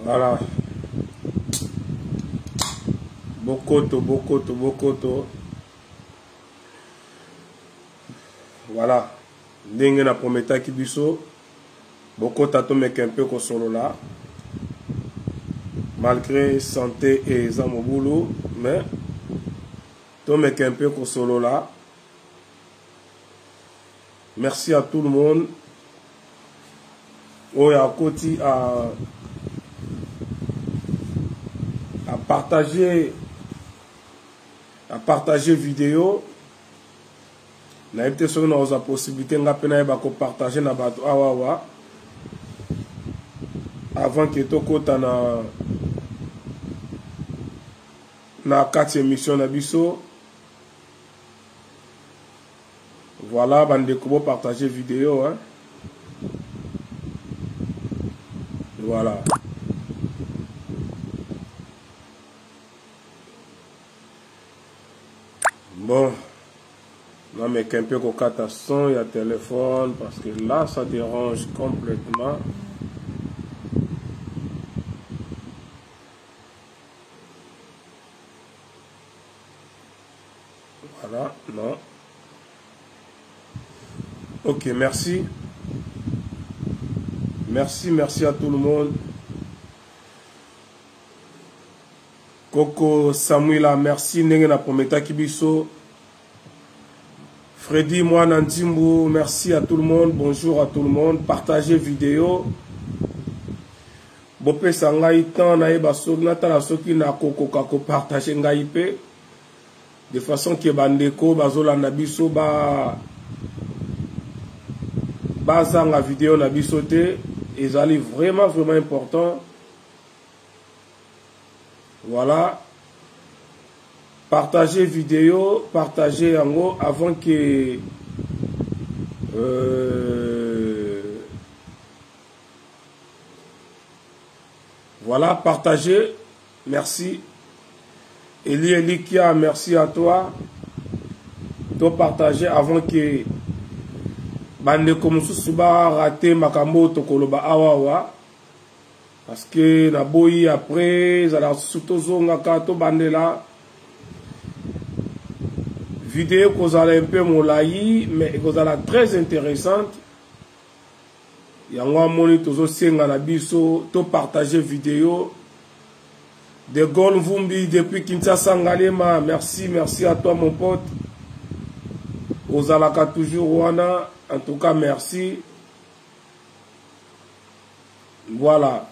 Voilà. Bokoto, bokoto, bokoto. Voilà. Ndenge na prometa kibiso. Bokota to meke un peu ko solo là. Malgré santé et zamobulu, mais to meke un peu ko solo là. Merci à tout le monde. Oya Koti à partager vidéo. Na été sur nos possibilités nga pena ba ko partager na bato awawa avant que to kota na 4 émission na biso. Voilà, bande ko partager vidéo hein. Voilà. Bon, non mais qu'un peu qu'au son, il y a téléphone parce que là ça dérange complètement. Voilà, non. Ok, merci. Merci à tout le monde. Coco Samuela, merci. Nengena Prometa Kibiso. Freddy Mwanandimbu, merci à tout le monde. Bonjour à tout le monde. Partagez vidéo. Bopé Sangai Tan, Naïba Sognata, la Soki na Coco Kako, partagez Ngaïpe. De façon que Bandeko, Bazola Nabiso, Bazanga vidéo Nabisote. Ils allaient vraiment important. Voilà. Partagez vidéo, partagez en haut avant que voilà, partagez. Merci. Elikia, merci à toi. De partager avant que bande comme suba raté makambo tokoloba awawa parce que na boyi après za la sutozonga kato bande là vidéo kozala un peu molai mais kozala très intéressante yango moni tozo senga na biso to partager vidéo de Gol Vumbi depuis Kinshasa Ngalema, merci à toi mon pote. Ozalaka toujours wana. En tout cas, merci. Voilà.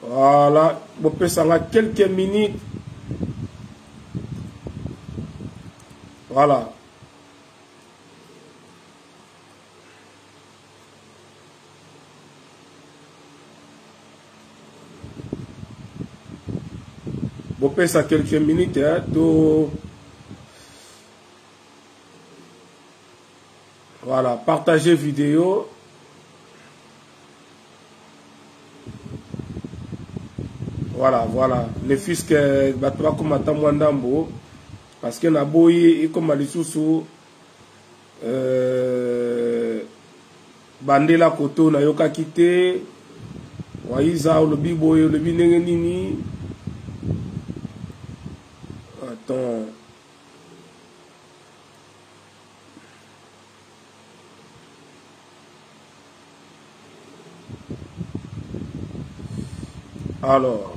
Voilà. On peut s'en avoir quelques minutes. Voilà. On peut ça quelques minutes. Hein, voilà, partagez vidéo. Voilà. Les fils que battra comme Atamwandambo. Parce que Naboyi et comme Alisusu Bandela Koto Nayoka Kite. Waiza le biboy le binengenini. Attends. Alors,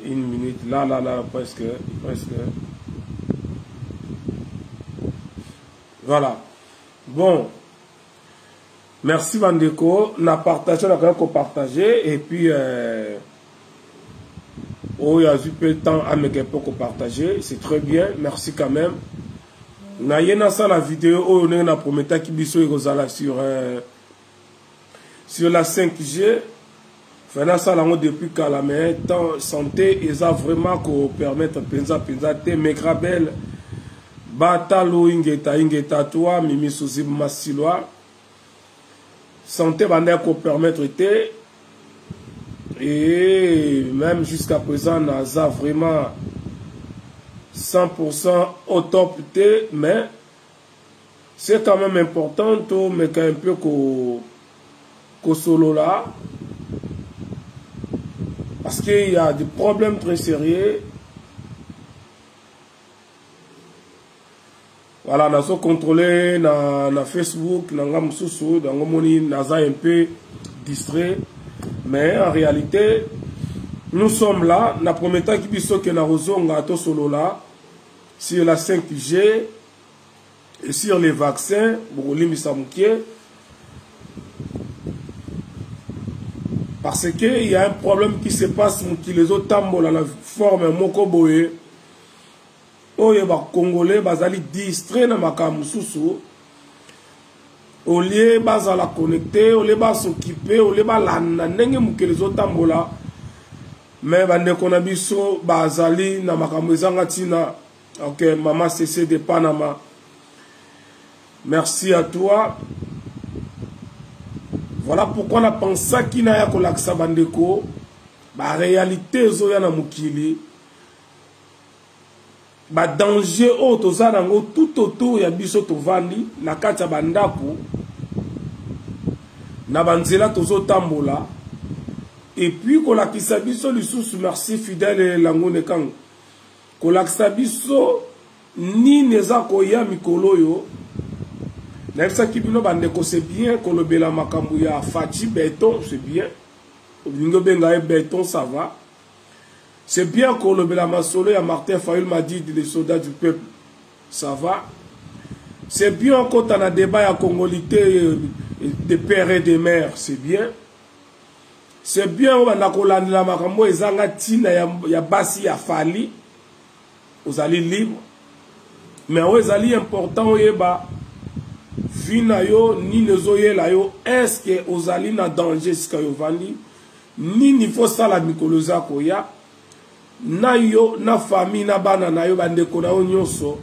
une minute, là, presque. Voilà. Bon, merci Bandeko, on a partagé, on a quand même partagé, et puis oh, il y a eu peu de temps à me partager, c'est très bien, merci quand même. Na yena ça la vidéo, oh, on a promis qui biso sur la 5G. Fena ça là depuis qu'à la main, tant santé, ils ont vraiment qu'on permettre penza te mekrabel, batalo ingeta toi, mimi souzi masilwa. Santé bandé qu'on permettre te. Et même jusqu'à présent, Naza vraiment 100% au top T, mais c'est quand même important de mettre un peu qu'au solo là. Parce qu'il y a des problèmes très sérieux. Voilà, nous avons contrôlé na Facebook, na Ngamsusu, dans Ngomoni, nous avons un peu distrait. Mais en réalité, nous sommes là. Na premier temps qui que na rozonga to solo là sur la 5G et sur les vaccins, parce qu'il y a un problème qui se passe qui les autres tambola la forme mokoboé. Oye ba Congolais bazali distrait na makamususu. Au lieu bazala connecter, au lieu ba s'occuper, au lieu ba landa ndenge muke les autres tambola. Mais bande konabiso bazali na makamwezanga tina. Ok, maman CC de Panama. Merci à toi. Voilà pourquoi on a pensé qu'il n'y a pas de bandeko. La réalité, zoya na mukili. Ba danger tout autour ya biso tovandi na kati ya bandako. Na banzela tozo tambola. Et puis kolakisa biso lisusu merci fidèle langone kang. Kolakisa biso ni neza koya mikolo yo. Nefsa kibino bandeko c'est bien kolobela makambu ya Fati béton c'est bien. Bingo benga béton ça va. C'est bien kolobela masolo ya Martin Fayul m'a dit les soldats du peuple ça va. C'est bien quand on a débat ya congolité des pères et des mères c'est bien. C'est bien on a kolandela makambu ezanga tina ya basi ya fali. Vous allez libre. Mais vous allez important oyeba Vina yo, ni nezoye la yo, est-ce que vous allez na danger ce que vous vandi? Ni niveau ça la mikoloza koya, na yo, na famille, na bana na yo, bande kona o nyonso,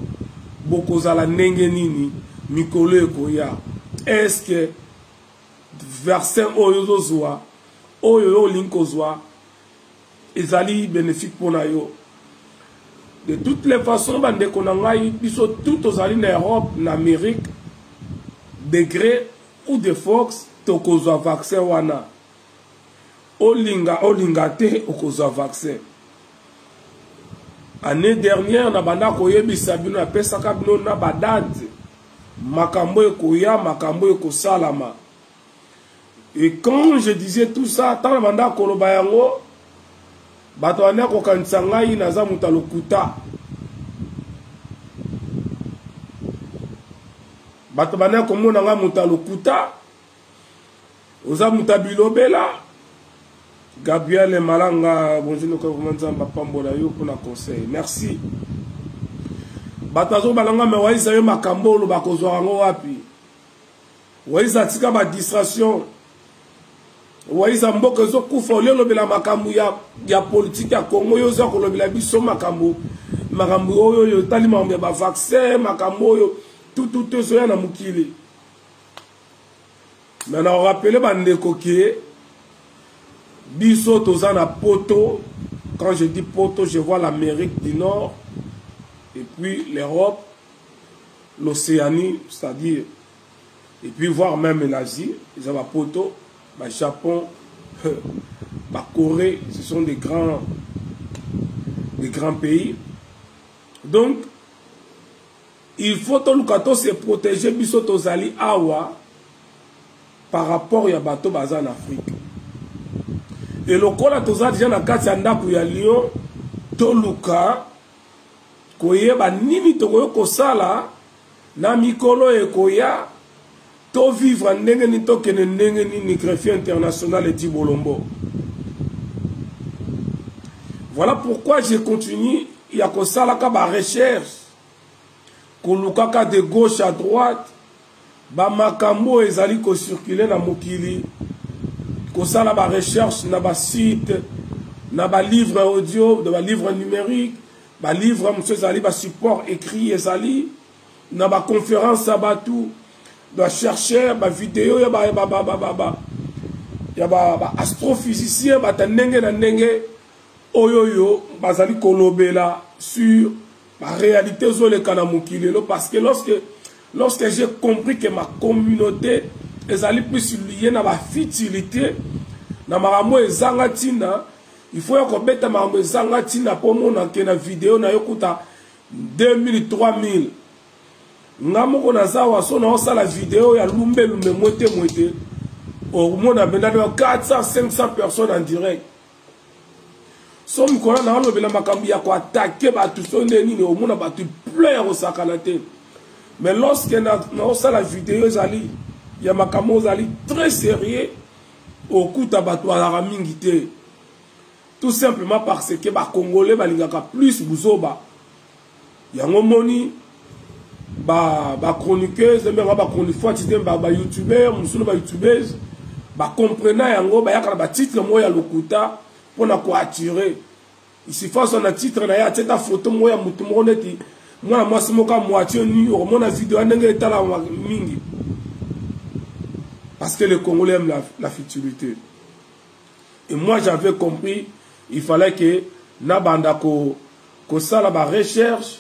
boko zala nenge nini, mikolo koya. Est-ce que verset oyo zozwa, oyo linko zwa, ils allaient bénéfique pour na yo. De toutes les façons, bande kona ngai, biso tout aux alliés en Europe, en Amérique, degré ou de force tokozwa vaccin wana olinga te okozwa vaccin. Année dernière na banda koyebisa bino apesaka bino na badate makambo ekoya makambo ekosalama. Et quand je disais tout ça tant na banda koloba yango bato wana kokanisa ngai naza muta lokuta. Batobana komo nanga mutalokuta oza mutabilobela Gabriel Malanga bonjour nous commençons ma pambola yo pour la conseil merci batazo balanga me waisa yo makambo lo bakozwa ngo wapi waisa tika ba distraction waisa mboka zo kufa lelo bela makambo ya politique ya Congo yo za kolobela biso makambo oyo yo talima mbe ba vaccin makambo yo tout ça na mukili. Maintenant on rappelle bandeko ki biso tozana poto. Quand je dis poto, je vois l'Amérique du Nord et puis l'Europe, l'Océanie, c'est-à-dire et puis voir même l'Asie, ils ont poto, le Japon, la Corée, ce sont des grands pays. Donc il faut que se protéger biso tozali awa par rapport ya bato baza en Afrique. Et le kola toza déjà na kati ya ndako ya Lyon toluka koyeba nini tokoyo kosala na mikolo ekoya to vivre ndenge ni tokene ndenge ni greffier international et Bolombo. Voilà pourquoi je continue ya kosala ka ba recherche kolukaka de gauche à droite ba makambo ezali ko circuler na mokili kosala ba recherche na ba site na ba livre audio de ba livre numérique ba livre monsieur ezali ba support écrit ezali na ba conférence abatu doit chercher ba vidéo ya ba astrophysicien ba ndenge na ndenge oyoyo bazali kolobela sur la réalité zole kanamukilelo parce que lorsque j'ai compris que ma communauté est allée plus liée à ma futilité na maramo ezanga tina il faut que beta maramo ezanga tina pour mon que na vidéo na yokuta 2000 3000 ngamoko na zawa so na osala vidéo ya lumbe moite au monde a 400 500 personnes en direct. So mikona na halo bela makambi ya ko attaquer ba tout so nini au monde ba tu pleure au sakanate. Mais lorsque na osala vidéo ezali ya makamo ezali très sérieux au kuta ba to ala mingi te. Tout simplement parce que ba congolais balingaka plus buzoba. Yango moni ba chroniqueuse mais ba chroniqueuse ba youtubeur musulo ba youtubeuse ba comprenant yango ba yakala ba titre moya lokuta pona ko attirer ici face on a titre na ya teta photo moya mutu mo neti mwana mwasi moka moitié ni o mona vidéo ndenge etala mingi parce que les Congolais aiment la futilité. Et moi j'avais compris il fallait que na banda ko sala ba recherche.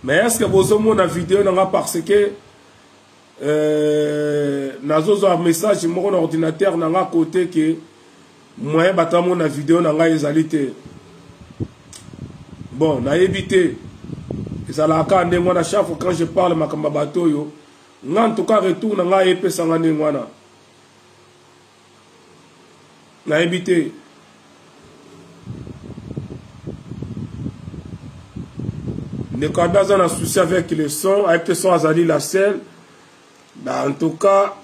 Mais est-ce que vous avez une vidéo parce que nazo un message mon ordinateur na nga côté que moi bata mon vidéo na nga ezalité. Bon, na évité. Ça la ka ndé ngwana chaque fois quand je parle makamba bato yo, nga en tout cas retour na nga epesa nga ndé ngwana. Na évité. Les candidats ont un souci avec le son, avec le son Azali la selle. En tout cas,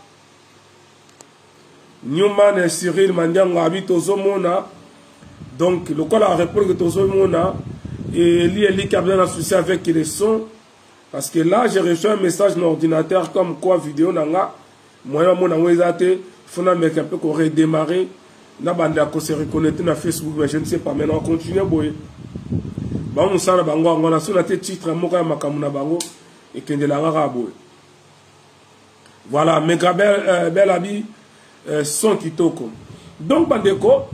Newman et Cyril Mandianga habitent au Zomona. Donc, le cas a répondu que au Zomona. Et lui qui a besoin d'un souci avec le son. Parce que là, j'ai reçu un message dans l'ordinateur comme quoi vidéo nanga. Moi, mon il faut un mec un peu qu'on redémarrer. Là, on se reconnecter dans Facebook, mais je ne sais pas. Maintenant, on continue. Bon, on s'en a bango, on a sur la tête titre, moka makamuna bango, et qu'il y a la rabo. Voilà, mes gars, bel habit, son kitoko. Donc, bandeko,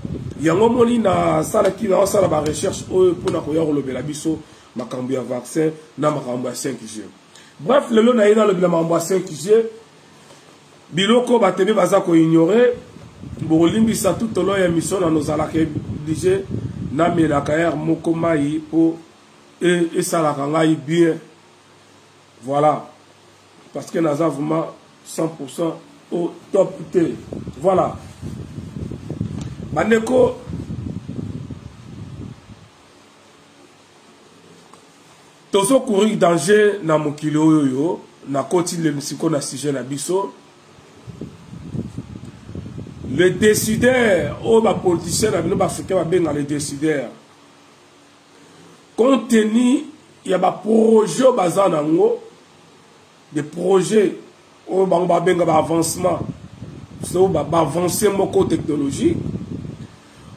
il y a un moment na sala qui na sala ba recherche pour na koya le belabiso, makambu ya vaccin, na makambu ya 5G. Bref, le lot na ina le makambu ya 5G, biloko batebe baza ko ignorer, bolimbi sa tout au long ya mission na nos ala obligé. Na melakaer mokomai pour et ça la kangai bien. Voilà. Parce que nous avons vraiment 100% au top T. Voilà. Bandeko. Tozo courir danger na mokilo yo na koti le misiko na sujet na biso. Les décideurs, ou les politiciens, les Africains, les décideurs, compte tenu, il y a des projets, des projets, où il y a un avancement, avancement technologique,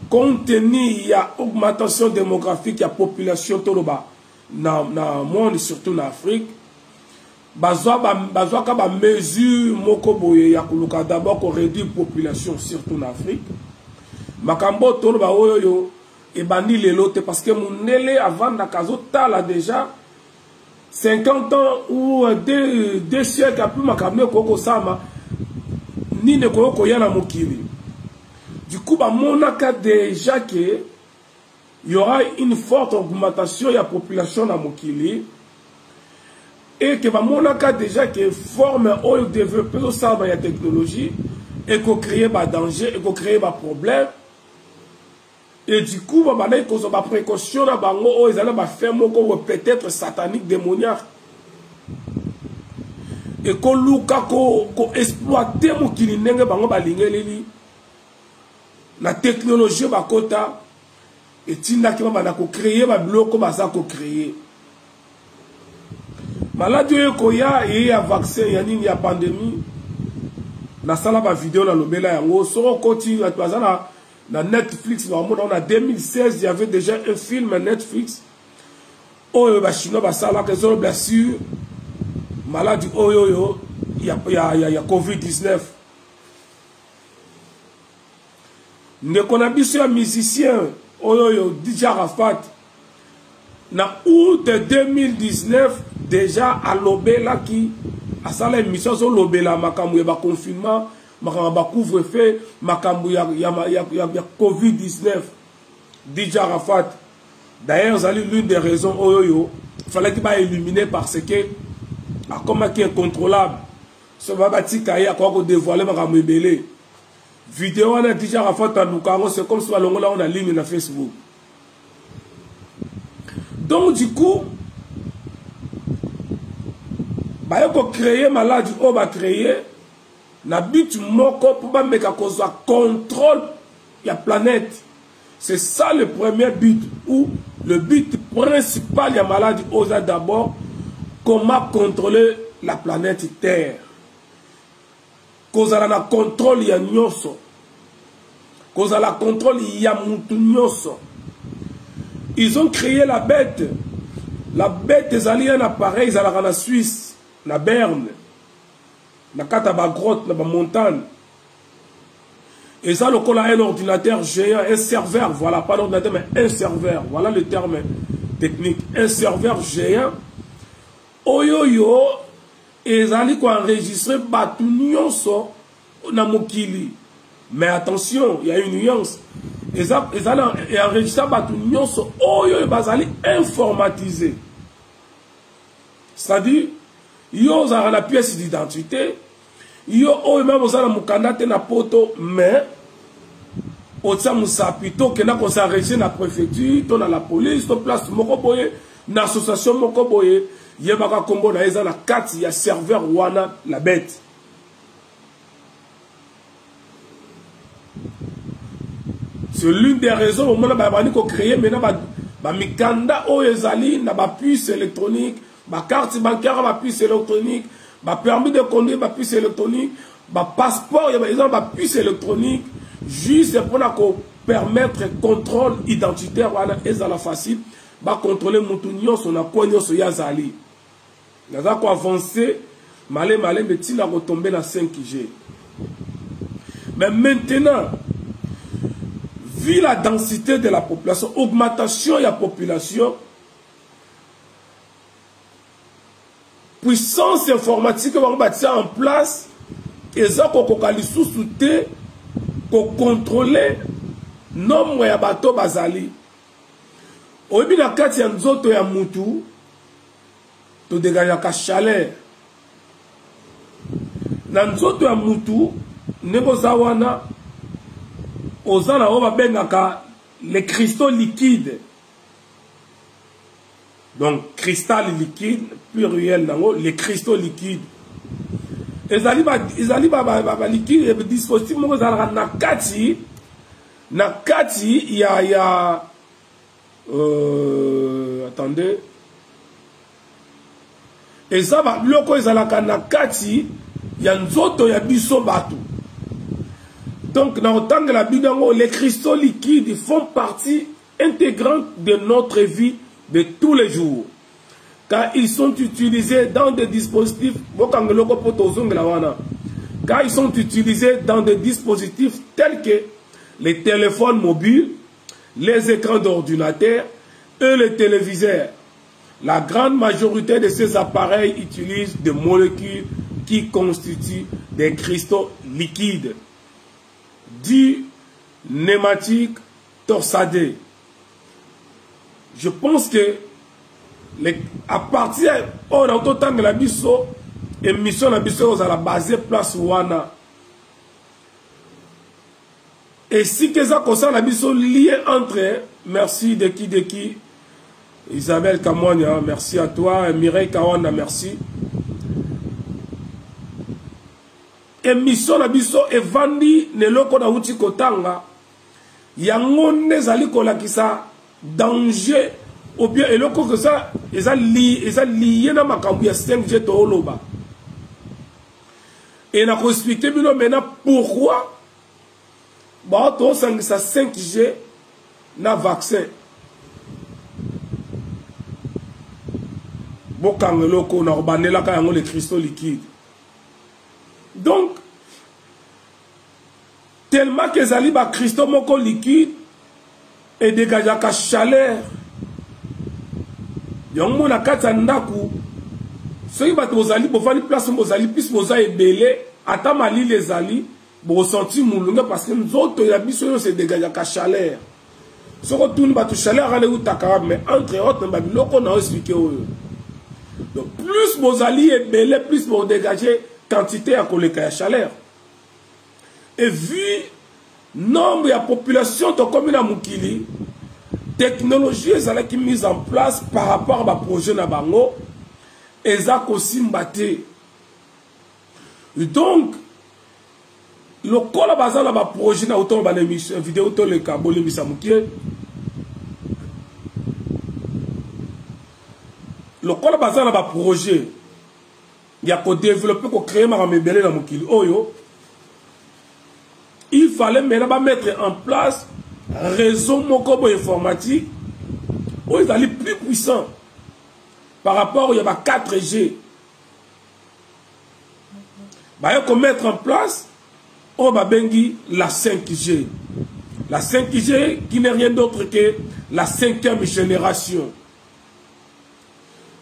compte tenu, il y a une augmentation démographique, il y a une population dans le monde, surtout en Afrique. Bazwa ka mesure moko boye ya kuluka d'abord qu'on réduit la population surtout en Afrique. Makambo tolo ba oyo e bandi lelo te parce que munele avant na kazota là déjà 50 ans ou deux siècles après makambo koko sama ni ne koko ya na mokili. Du coup ba monaka déjà que il y aura une forte augmentation de la population na mokili. Et que va monaka déjà que forme ou développer au sein de la technologie et qu'on crée des dangers et qu'on crée des problèmes. Et du coup, on va dire qu'on a des précautions dans bango ils allaient faire peut-être satanique démoniaque. Et qu'on luka qu'on exploiter mon kilinenge bango balingeli la technologie bakota et tinda qui va créer ba bloc comme ça qu'on créer. Maladi koya et ya vaccin ya nini ya pandémie na sala ba vidéo na lobela yango soro koti na twazana na Netflix on a 2016 il y avait déjà un film à Netflix oh ba chinois ba sala que zo bien sûr maladie oh il y a COVID-19 ne qu'on a biso ya musicien oyo DJ Arafat na août 2019 déjà à lobelaki à sala émission sur lobela makambo ya ba confinement makambo ba couvre-feu makambo ya Covid-19 DJ Arafat d'ailleurs c'est l'une des raisons oyo fallait qu'il va éliminer parce que a comme qui est incontrôlable ce babati kaya a quoi dévoiler makambo ebele vidéo on a DJ Arafat en Lukango c'est comme si là on a ligne na Facebook. Donc du coup bah il faut créer maladie on va créer na but moko pour pas mettre cause contrôle la planète. C'est ça le premier but ou le but principal de la maladie osa d'abord comment contrôler la planète Terre. Cause à la contrôle ya nyonso. Cause à la contrôle ya mutu nyonso. Ils ont créé la bête. La bête des alliés un appareil, ils allaient en Suisse, na Berne, na Kataba grotte, na montagne. Et ça, le col a un ordinateur géant, un serveur, voilà, pas l'ordinateur, mais un serveur, voilà le terme technique, un serveur géant. Oyoyo, et ils allaient enregistrer Batu Nyonso na Mokili. Mais attention, il y a une nuance. Ils allaient enregistrer Batu Nyonso, Oyoyo, ils allaient informatiser. C'est-à-dire, ils ont la pièce d'identité. Yo o même osala mukanda te na poto mais otsa musapito ke na ko s'enregistrer na préfecture to na la police to place moko boye na association moko boye yebaka kombo na eza na kati ya serveur wana la bête. C'est l'une des raisons au moment ba bani ko créer maintenant ba mikanda o ezali na ba puce électronique ba carte bancaire ba puce électronique ba permis de conduire, ba puce électronique, ba passeport, il y a ba puce électronique, juste pour permettre contrôle identitaire, et ça la facile, ba contrôler moutounion, son accoignon, son yazali. Nous avons avancé, malé, mais tu as retombé dans 5G. Mais maintenant, vu la densité de la population, augmentation de la population, puissance informatique qu'on bâtit en place et ça qu'on sous-souté pour contrôler nombre ya bateau bazali oyebi na kati ya nzoto ya mutu to dégagaka chaleur na nzoto ya mutu ndeko za wana ozana oyo babengaka les cristaux liquides. Donc, cristal liquide, pluriel, les cristaux liquides. Ils allaient liquide, et dispositif, Nakati, il y a, attendez. Et ça va, loko, ils allaient Nakati, il y a nzoto, il y a biso batu. Donc, dans autant que la bidango, les cristaux liquides font partie intégrante de notre vie de tous les jours, car ils sont utilisés dans des dispositifs, car ils sont utilisés dans des dispositifs tels que les téléphones mobiles, les écrans d'ordinateur et les téléviseurs. La grande majorité de ces appareils utilisent des molécules qui constituent des cristaux liquides, dits pneumatiques torsadés. Je pense que à partir on a autant de la biso émission la biso à la base place wana et si que ça concerne la biso lié entre merci de qui Isabelle Kamonia, merci à toi, Mireille Kawana, merci. Émission la biso evandi neloko na uti kotanga yango nezali kolakisa danger ou bien eloko que ça eza lié na makambu ya 5G to oloba et na ko expliquer bino maintenant pourquoi ba to sangisa 5G na vaccin bokanga eloko na bandela ka yango les cristaux liquides. Donc tellement que ezali ba cristaux moko liquide et dégageaka chaleur. Yango na kata ndaku soki bato bozali bovandi place bozali plus boza ebele ata mali les ali bo senti mulunga parce que nzoto ya biso yo se dégageaka chaleur. Soko tuni bato chaleur ale utaka mais entre autres ba biloko na expliquer oyo. Donc plus bozali ebele plus bo dégager quantité à koleka ya chaleur. Et vu nombre de la population de commune à Mukili, technologie est mise en place par rapport à projet Nabango et ça aussi mbaté. Donc le col basé na projet na autant ba émission vidéo to le cabo le misamukie. Le col basé na projet il y a qu'on développer qu'on créer ma mebele na Mukili oyo. Il fallait maintenant mettre en place un réseau mokobo informatique où ils allaient plus puissant par rapport à 4G. Il faut mettre en place on va bengi la 5G. La 5G qui n'est rien d'autre que la 5e génération.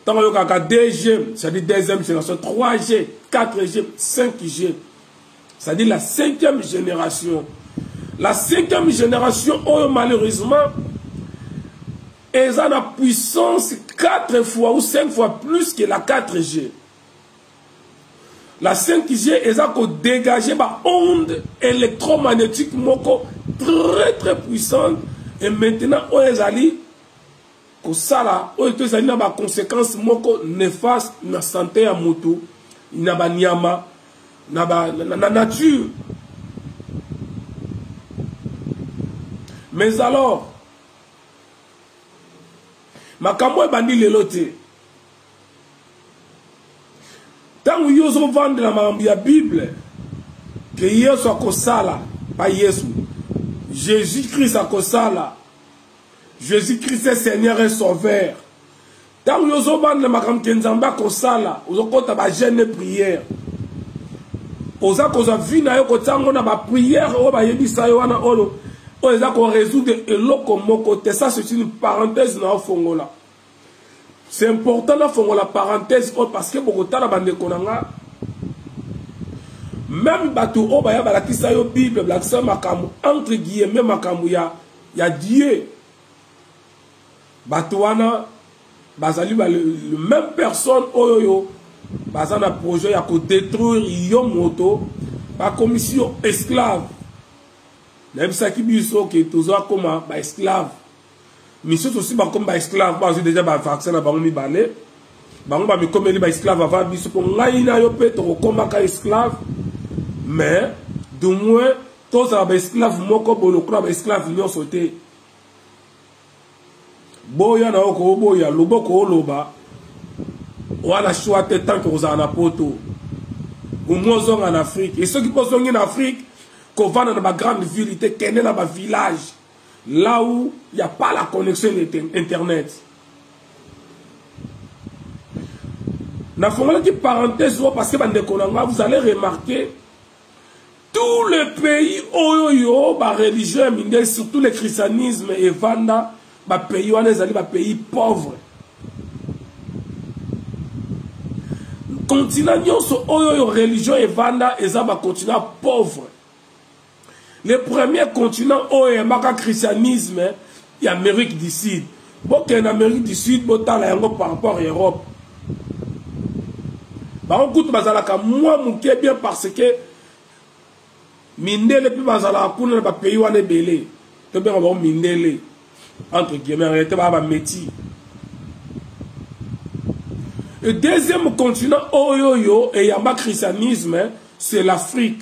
Tant qu'il y a 2G, c'est-à-dire 2e génération, 3G, 4G, 5G. C'est-à-dire la 5e génération. La 5e génération, oh, malheureusement, elle a une puissance 4 fois ou 5 fois plus que la 4G. La 5G, elle a dégagé une onde électromagnétique très très puissante. Et maintenant, elle a des conséquences néfastes dans la santé à moto, dans la nyama. Na nature. Mais alors, makambo e bandi lelote. Tant que yo so vendre la mambi ya Bible, que Yesu akosala, pas Yesu. Jésus-Christ akosala. Jésus-Christ est Seigneur et Sauveur. Tant que yo so vendre la makambo kenzamba akosala, ozo kota ba jeûne prière. Oza koza vina yo kotango na ba prière o ba yebisa yo wana olo o eza ko résoudre eloko moko te. Ça c'est une parenthèse na fongola. C'est important na fongola parenthèse parce que bokota na bande konanga même batu o ba ya balakisa yo Bible balakisa makamu entre guillemets makamu ya Dieu batu wana bazali ba le même personne oyo basant un projet à détruire yon moto par commission esclave. Même ça qui dit que toujours comme un esclave. Mais c'est aussi comme un esclave. Parce que déjà un vaccin à bango mi balé. Bango ba mi comme les esclaves avant biso pour ngaina yo peut comme un esclave. Mais du moins tous les esclaves moko bolo club esclave nyo sauté. Boya na oko boya loboko loba. On a choix de temps que vous en avez poto. Vous sommes en Afrique. Et ceux qui sont en Afrique, qu'on va dans ma grande ville, qui dans ma village, là où il n'y a pas la connexion Internet. Dans une parenthèse, parce que vous allez remarquer tous les pays religieux, surtout le christianisme et Vanda, pays pauvres. Continent religion et vanda et ça va continent pauvre. Le premier continent le christianisme et Amérique du Sud. Bon en Amérique du Sud, bon par rapport à l'Europe. Bah on coûte bazalaka moi mon bien parce que mindele plus bazala pour ne pas payer wane belé. To bien on mindele entre guillemets réalité ba métier. Le deuxième continent, et yamba christianisme, c'est l'Afrique.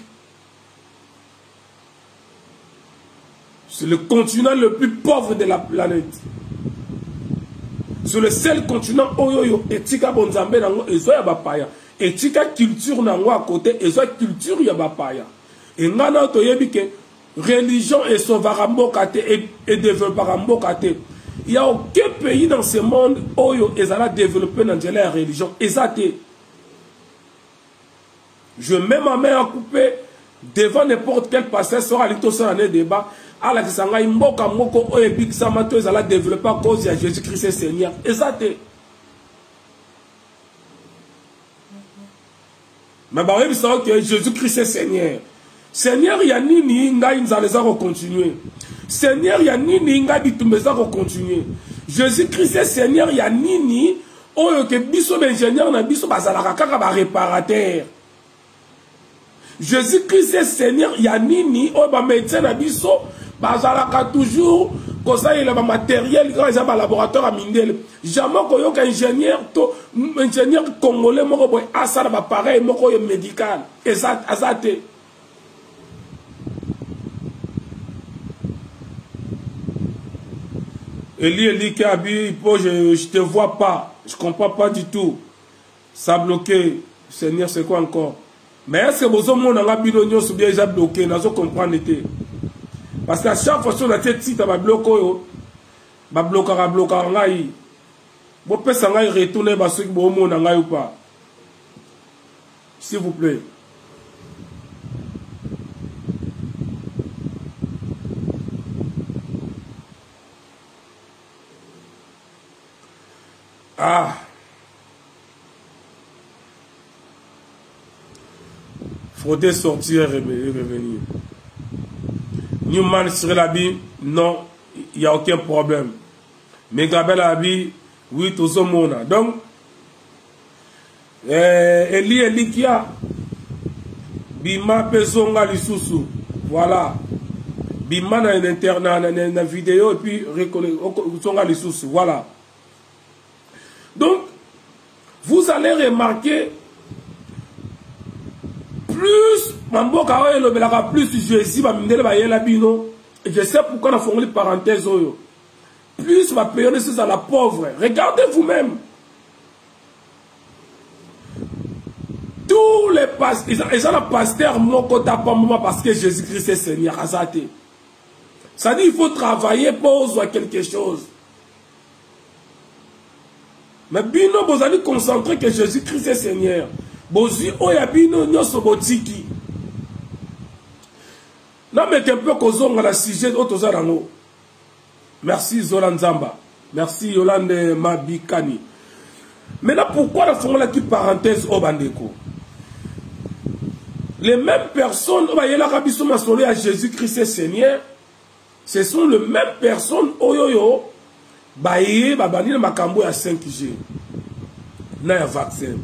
C'est le continent le plus pauvre de la planète. C'est le seul continent, etika bonzambe nango, ezo ya bapaya. Etika culture nango à côté, ezo culture ya bapaya. Et ngana toyebi ke religion et sauvara mbokate et développera mbokate. Il n'y a aucun pays dans ce monde où ils ont développé la religion. Je mets ma main à couper devant n'importe quel passage sur un débat. ala kisanga imboka moko oye bikisama to ezala développer à cause de Jésus-Christ Seigneur. Exacte. Mais bah oui, ça que Jésus-Christ est Seigneur. Seigneur, il y a nini nga inzaleza continuer. Seigneur, il y a nini nga bitumbeza continuer. Jésus-Christ est Seigneur, il y a nini oyo ke biso ingénieur na biso bazalaka kaka ba réparateur. Jésus-Christ est Seigneur, il y a nini oyo ba médecin na biso bazalaka toujours comme ça il a ba matériel quand ils a ba laboratoire à Mindele. Jamais koyoka ingénieur congolais moko boy asala ba pareil moko yo médical. Exact azate. Eli Kabi, je te vois pas, je comprends pas du tout. Ça a bloqué. Seigneur, c'est quoi encore? Mais est-ce que vous avez un bidonio ou bien déjà bloqué? Nous comprenons. Parce qu'à chaque fois que vous avez dit que vous bloqué, vous bloquez, vous bloquez. Vous pouvez retourner parce que vous avez ou pas. S'il vous plaît. Ah. Faudrait sortir et revenir. Newman sur la Bible, non, il n'y a aucun problème. Mais Gabel Abi, oui, tout ce monde. Donc, Eli Kia, Bima Pesonga Lisusu, voilà. Bima na une vidéo et puis Songa Lisusu, voilà. Donc, vous allez remarquer, plus, plus Jésus va mener la bino, et je sais pourquoi on a formulé parenthèse, plus ma période c'est à la pauvre. Regardez vous-même. Tous les pasteurs, ils ont un pasteur, parce que Jésus-Christ est Seigneur, azate. Ça dit, il faut travailler pour voir quelque chose. Mais bino, vous allez concentrer que Jésus-Christ est Seigneur. Bozi oya bino nyoso botiki. Non mais un peu kozonga la sujet autozarango. Merci Zola Nzamba. Merci Yolande Mabikani. Maintenant pourquoi la formule qui parenthèse au bandeko? Les mêmes personnes à Jésus-Christ est Seigneur, ce sont les mêmes personnes oyoyo baye babani makambo ya 5G. Na ya vaccin.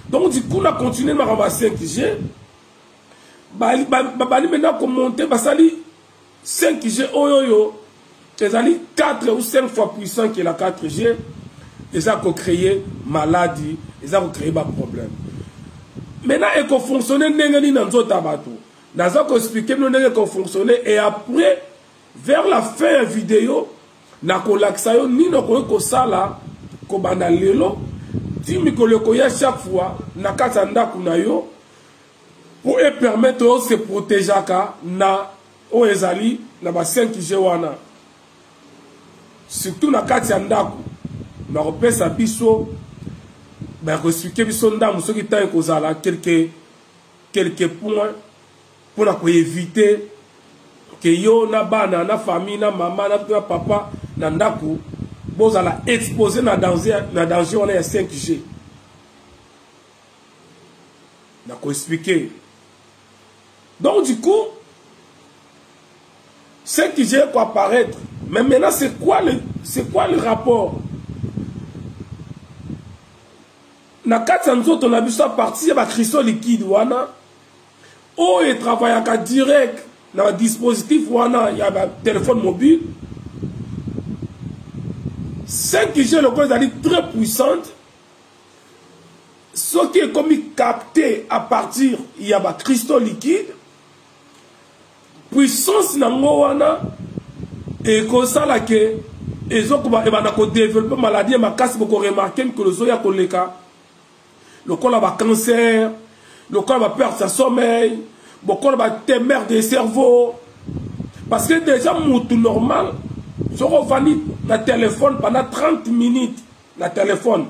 Donc du coup on a continué à ramasser 5G. Babani maintenant commenter basali 5G oyoyo. C'est 4 ou 5 fois puissant que la 4G. Et ça a créé maladie, et ça a créé des problèmes. Maintenant, il faut fonctionner dans notre tabato. Dans ça, on explique comment fonctionner. Et après, vers la fin de la vidéo, on a ni on sala ko bana lelo ti mikolo ko ya chaque fois na katanda kunayo pour permettre de se protéger na o ezali na ba 5G wana surtout na katanda na repesa biso ba expliquer biso ndamu soki ta ko zala quelques points pour éviter que yo na bana na famille na maman na papa na ndaku bozala exposé na danger on est 5G. Na ko expliquer. Donc du coup 5G quoi apparaître. Mais maintenant c'est quoi le rapport? Na katsanzo ton abus à partir ba cristaux liquide wana o et travaille à direct dans le dispositif wana il y a un téléphone mobile 5G le code est très puissante ce qui est comme capté à partir il y a un cristaux liquide puissance nango wana et comme ça là que ils ont développé maladie et ma casse beaucoup remarqué que le zoya koleka le corps a cancer le corps va perdre sa sommeil le corps va témer des cerveaux parce que déjà tout normal je revenais na téléphone pendant 30 minutes na téléphone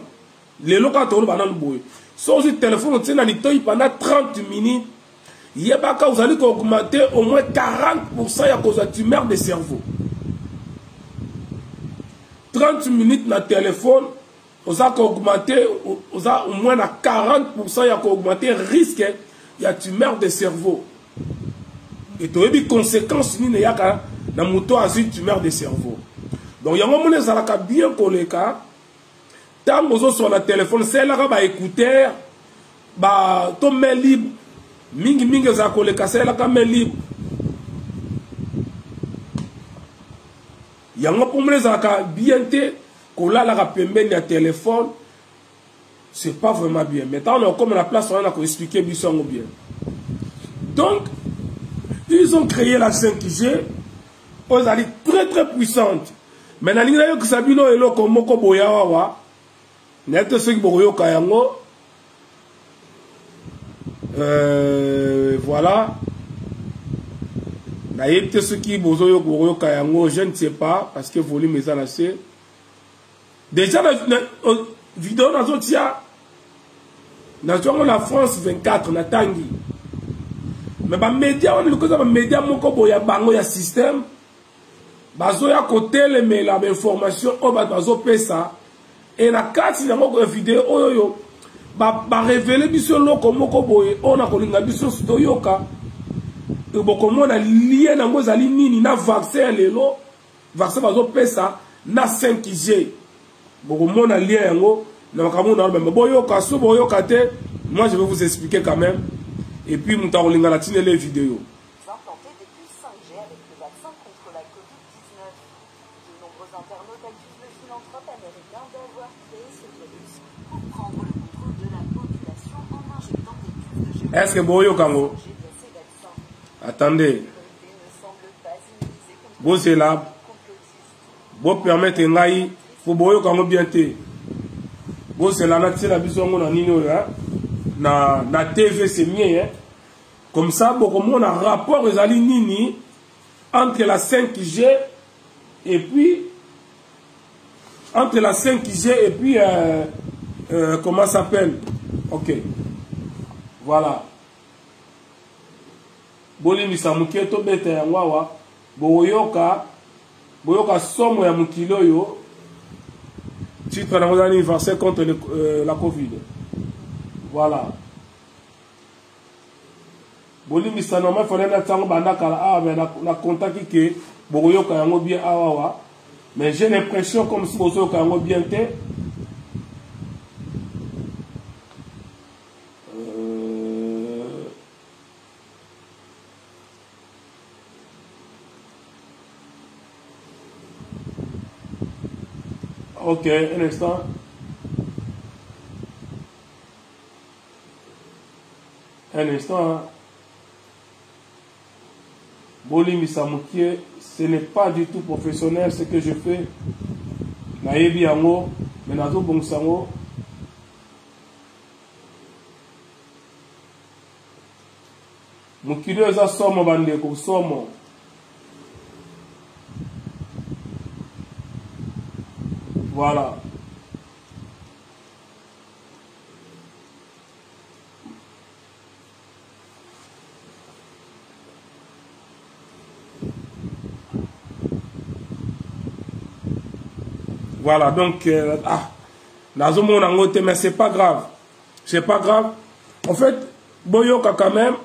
les locaux ont le banan boy sur ce téléphone on tient na litoy pendant 30 minutes Yebaka, vous allez augmenter au moins 40% à cause de la tumeur de cerveau. 30 minutes dans le téléphone, vous allez augmenter au moins 40% à augmenter le risque de la tumeur de cerveau. Et tu as des conséquences dans la tumeur de cerveau. Donc, il y a un moment où vous allez bien coller. Tant que vous êtes sur le téléphone, c'est là que vous écoutez, vous mets libre. Mingi za koleka c'est là que vous libre. Il y a un moment où vous allez bien que là, la pembeni à téléphone, c'est pas vraiment bien. Maintenant, on a comme la place, on a expliqué bien. Donc, ils ont créé la 5G, aux alliés très très puissante. Mais dans l'ingénieur que Sabino et l'autre comme Boyawa, n'est-ce ceux qui Boyo Kayango, voilà. D'ailleurs, ceux qui Boyo Kayango, je ne sais pas, parce que volume est assez. Déjà, la vidéo dans la France 24, na Tangi. Mais les médias, les médias, il y a système. Bazo ya côté les mais la information au bazo pesa et na kati na moko vidéo oyo ba révéler biso loko moko boye on a kolinga biso stoyoka e boko mona lien na ngozali nini na vaccin lelo vaccin bazo pesa na 5G boko mona lien yango na makambo na ba boyoka so boyoka te moi je vais vous expliquer quand même et puis muta kolinga la tine les vidéos. Internautes accusent le philanthrope américain d'avoir créé ce virus pour prendre le contrôle de la population en injectant des puces de est-ce que Boyo Kango? Attendez. Bon, c'est là. Bon, permettre Ngaï. Pour Boyo Kango bien te. Bon, c'est là, la vision na nino na TV, c'est mieux. Comme ça, beaucoup de monde a rapport aux alliés nini entre la 5G et puis. Entre la 5G et puis, comment ça s'appelle? Ok. Voilà. Boli misamuke to bete ya wawa. Boyoka somo ya mukilo yo. Titre d'un anniversaire contre la Covid. Voilà. Boli misanoma fallait na tango bandakala ah mais na contacté que boyoka yango bien awawa. Mais j'ai l'impression comme si vous avez bien été. Ok, un instant. Un instant. Hein. Boli Misamoukie, ce n'est pas du tout professionnel ce que je fais. Naïbi yango, menazo bongsango. Mukilo eza somo bandeko, somo. Voilà. Voilà, donc, mais c'est pas grave. C'est pas grave. En fait, Boyoka quand même.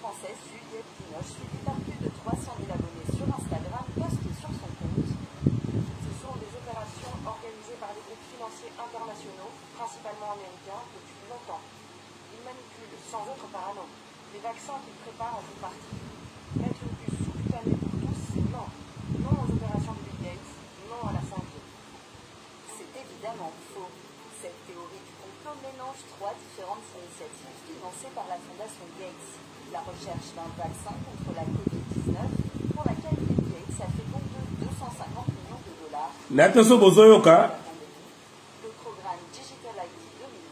Française Juliette Binoche, suivie par plus de 300 000 abonnés sur Instagram, poste sur son compte. Ce sont des opérations organisées par des groupes financiers internationaux, principalement américains, depuis longtemps. Ils manipulent, sans être parano, les vaccins qu'ils préparent en tout partie. Mettre une puce sous-cutanée pour tous, non. Non aux opérations de Bill Gates, non à la 5G. C'est évidemment faux. Cette théorie du complot mélange trois différentes initiatives financées par la Fondation Gates. La recherche d'un vaccin contre la Covid-19, pour laquelle Bill Gates a fait don de 250 millions de dollars. Le programme Digital ID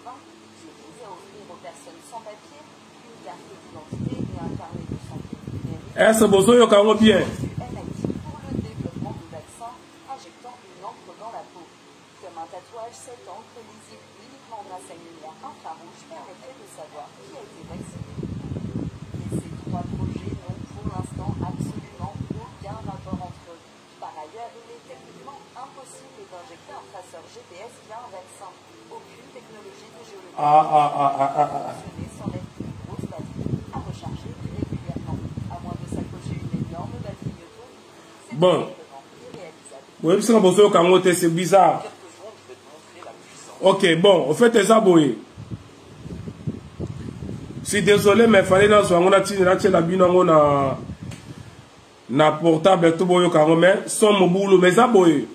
2020, qui visait à offrir aux personnes sans papier une carte d'identité et un carnet de santé numérique. Pour le développement de vaccins injectant une encre dans la peau. Comme un tatouage, cette encre lisible uniquement grâce à une lumière infrarouge permettrait de savoir qui a été vacciné. Les impossible d'injecter un traceur GPS via un vaccin. Aucune technologie de géologie sans être une grosse batterie à recharger régulièrement. À moins de s'accrocher une énorme batterie auto, c'est bon. irréalisable. Oui, c'est bizarre. Ok, bon, en fait, ça, boy. Je suis désolé, mais il fallait dans ce moment na portable tout boyo mais son boulot mais ça boy.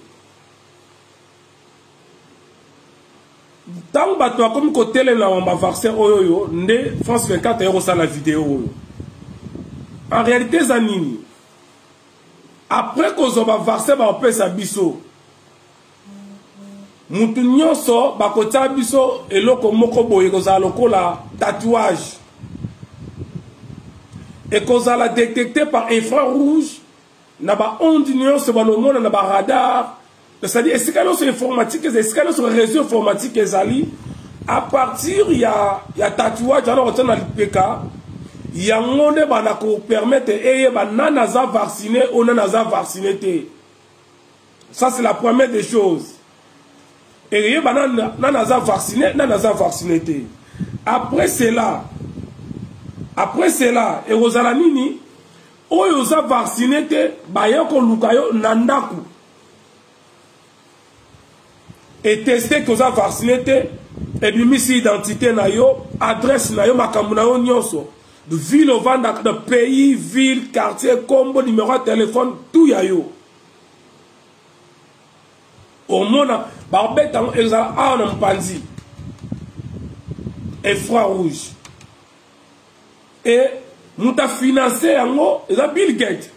Tant que toi comme côté là on va vaccin oyo ndé France 24 euros ça la vidéo. En réalité zanini. Après qu'on va vaccin ba opé sa biso. Mutu nyonso ba kota biso eloko moko boye ko za lokola tatouage. Et qu'on a détecté par infrarouge, n'a pas onde union sur le monde, n'a pas radar. C'est-à-dire, est-ce qu'il y a informatique, est-ce qu'il y a sur le réseau informatique, à partir, il y a tatouage, alors on a l'IPK, il y a un monde qui permet de nanaza vacciné ou nanaza vacciné. Ça, c'est la première des choses. Et il y a nanaza vacciné, nanaza vacciné. Après cela, et aux alanini, ils ont vacciné, bayako lukayo nandaku. Et testé qu'ils ont vacciné, et puis mis identité na yo, adresse na yo, makambu na yo nyonso. De ville au vent, de pays, ville, quartier, combo, numéro de téléphone, tout ya yo. Au monde, barbet, ils ont un panzi. Et froid rouge. Et nous avons financé Bill Gates.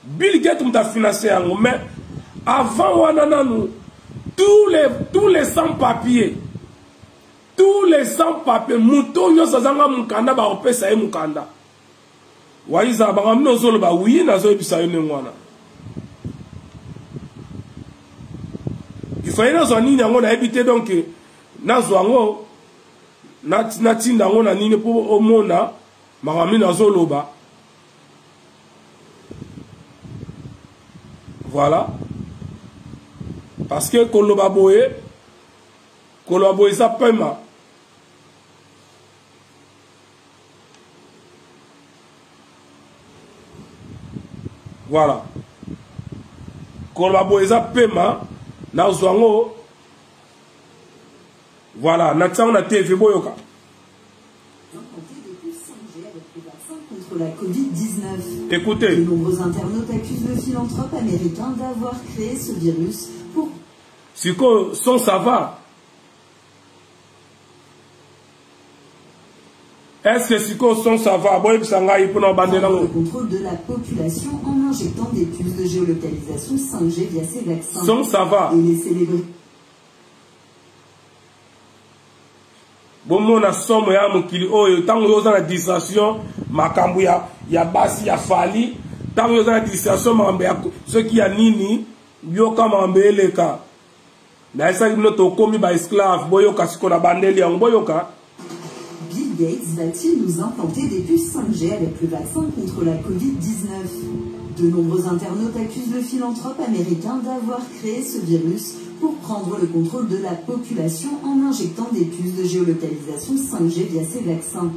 Bill Gates nous a financé mais avant tous les sans-papiers, mouton yo sazanga mukanda ba opesa e mukanda. Waiza ba ngamno zolo ba oui na zo bisa yo ngwana. Il fallait na zo nini ngo na habité donc na zo ngo natinda ngo na nini pour omona magami na zo loba. Voilà. Parce que Koloba Boye ça paiement. Voilà. Koloba Boye ça paiement. Na zwango. Voilà. Natsan na TV Boyoka. Contre la Covid-19. Écoutez. De nombreux internautes accusent le philanthrope américain d'avoir créé ce virus pour... Siko, son ça va. Est-ce que Siko, son ça va? Bon, il le contrôle de la population en injectant des puces de géolocalisation 5G via ces vaccins. Son ça va. Et les célébrités. Bon, mon assomme ya mukili oyo tango yoza na distraction makambu ya basi ya fali tango yoza na distraction makambu ya ceux qui a nini yoka makambu eleka na esa noto komi ba esclave boyoka siko na bandeli yango boyoka. Bill Gates va-t-il nous implanter des puces 5G avec le vaccin contre la Covid-19? De nombreux internautes accusent le philanthrope américain d'avoir créé ce virus pour prendre le contrôle de la population en injectant des puces de géolocalisation 5G via ces vaccins.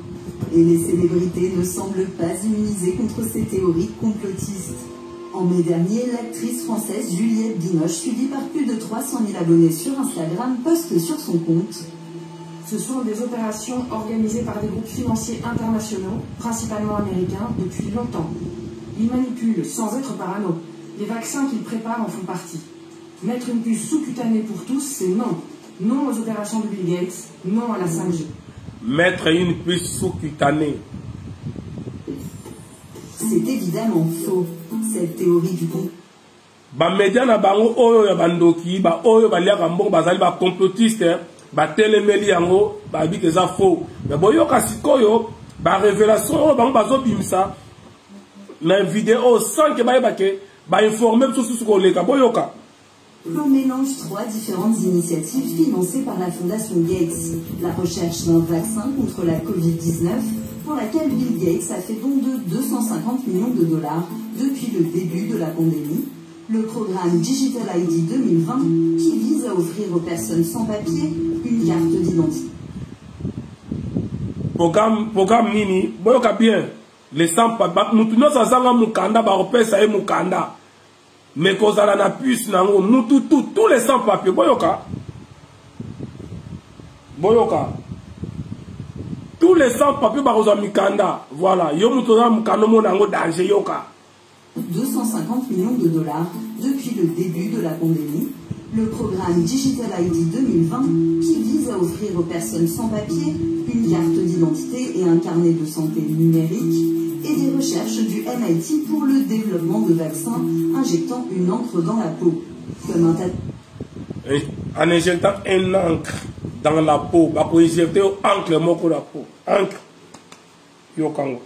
Et les célébrités ne semblent pas immunisées contre ces théories complotistes. En mai dernier, l'actrice française Juliette Binoche, suivie par plus de 300 000 abonnés sur Instagram, poste sur son compte. Ce sont des opérations organisées par des groupes financiers internationaux, principalement américains, depuis longtemps. Ils manipulent, sans être parano. Les vaccins qu'ils préparent en font partie. Mettre une puce sous-cutanée pour tous, c'est non. Non aux opérations de Bill Gates, non à la 5G. Mettre une puce sous-cutanée. C'est évidemment faux, cette théorie du complot. Ba média na bango oyo ya bandoki, ba oyo ba liaka mbongo bazali ba complotiste, ba telemeli yango, ba bi que ça faux. Mais boyoka sikoyo, ba révélation oyo bango bazo bimisa. Na vidéo sans que ba informer tout ce qu'on les boyoka. On mélange trois différentes initiatives financées par la Fondation Gates. La recherche d'un vaccin contre la Covid-19, pour laquelle Bill Gates a fait don de 250 millions de dollars depuis le début de la pandémie. Le programme Digital ID 2020 qui vise à offrir aux personnes sans papier une carte d'identité. Programme nini, boyoka bien, les sans papiers, mutuno sa zanga mukanda, baropesa e mukanda. Mais kozala na puce nango, tous les sans papiers, boyoka. Tous les sans papiers baroza mikanda, voilà, yo mutona mukanda mo nango danger yoka. 250 millions de dollars depuis le début de la pandémie. Le programme Digital ID 2020 qui vise à offrir aux personnes sans papier une carte d'identité et un carnet de santé numérique et des recherches du MIT pour le développement de vaccins injectant une encre dans la peau. Comme en injectant une encre dans la peau, bah pour injecter encre moko la peau, encre yokango.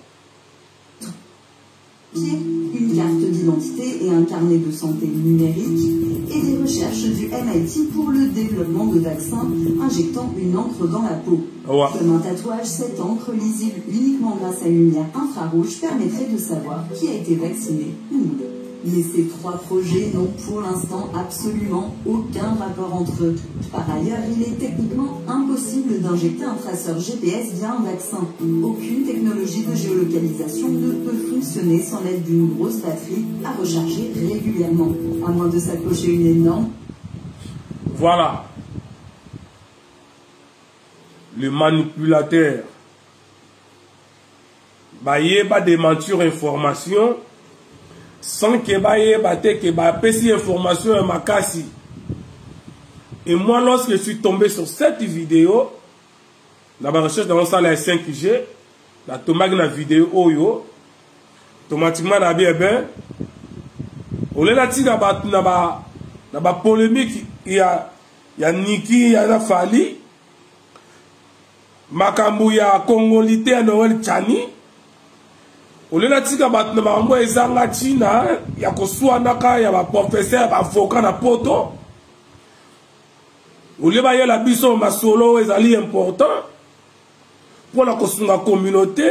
Une carte d'identité et un carnet de santé numérique et des recherches du MIT pour le développement de vaccins injectant une encre dans la peau. Comme un tatouage, cette encre lisible uniquement grâce à une lumière infrarouge permettrait de savoir qui a été vacciné ou non. Mais ces trois projets n'ont pour l'instant absolument aucun rapport entre eux. Par ailleurs, il est techniquement impossible d'injecter un traceur GPS via un vaccin. Aucune technologie de géolocalisation ne peut fonctionner sans l'aide d'une grosse batterie à recharger régulièrement, à moins de s'accrocher une énorme... Voilà. Le manipulateur. Baye ba démentir information sans que baye bate que ba pesi information et makasi. Et moi, lorsque je suis tombé sur cette vidéo, dans ma recherche dans la salle 5G, la tomate na vidéo oyo, automatiquement na bien au lieu de na ba polémique, il y a Niki, il y a Fali, makambu ya Congolité à Noël Tchani. Au lieu de battre na mambo ezanga China, ya koswanaka ya ba professeur ba avocat na poto. Au lieu de la biso masolo ezali important pour la kosunga communauté,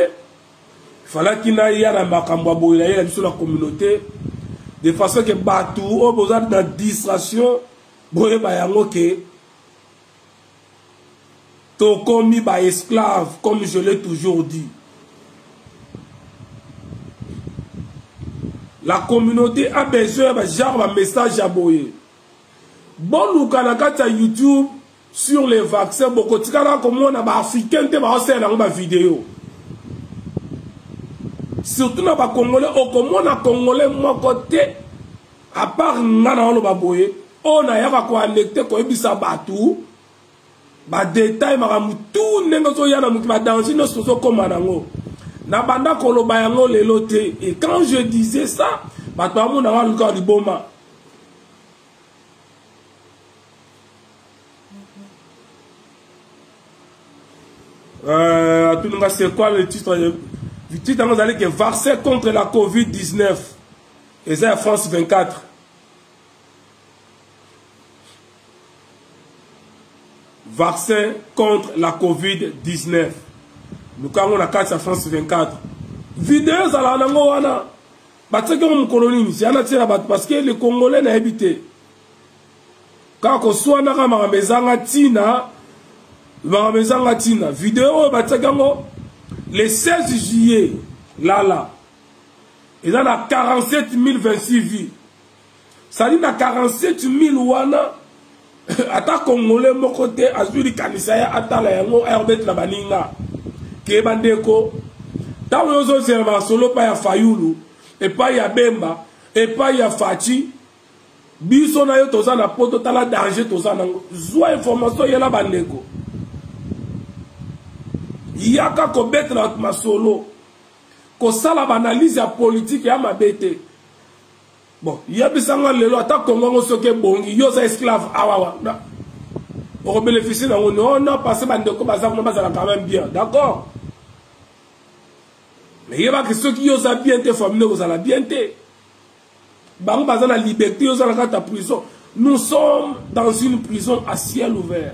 il fallait qu'il y ait na makambo boya la biso la communauté de façon que batu au besoin de distraction boye ba yango ke to komi ba esclave comme je l'ai toujours dit. La communauté a besoin de genre de message à boyer. Bon, nous avons YouTube sur les vaccins. Beaucoup de gens comme on a africain qui va faire une vidéo. Surtout dans les Congolais, comme on a Congolais, mon côté, à part Nana on a boyer, on a connecté quoi bisa batu, ba détail maramu tout nengozo yana mukiba danger nos soso comme anango. Nabanda koloba yango lelo te. Et quand je disais ça, batamo na wa luka liboma. C'est quoi le titre? Le titre vous allez que vaccin contre la Covid-19. Et c'est France 24. Vaccin contre la Covid-19. Nous avons la carte à France 24. Vidéo ça la nango wana. Parce que mon colonie, parce que les Congolais n'ont habité. Quand on soit na kama mezanga tina, mezanga tina. Vidéo le 16 juillet là. Il y a 47 026 vies. Ça dit na 47 000 wana. Ata Congolais mon côté azuri kanisaya ata la yango herbet la baninga. Kebandeko, tant que vous avez solo pas ya Fayulu, et pas ya Bemba, et pas ya Fati, biso na yo toza na poto tala danger toza nango. Zwa information yela bandeko. Yaka ko betra ma solo. Ko sala analyse ya politique ya mabete. Bon, yabisanga lelo ata Congo ngo soke bongi, yo za esclave awawa. Pour bénéficier d'un non, non, parce que bandeko baza quand même bien, d'accord? Mais il y a que ceux qui ont bien été formés, vous allez bien été. Bango baza la liberté, vous allez la prison. Nous sommes dans une prison à ciel ouvert.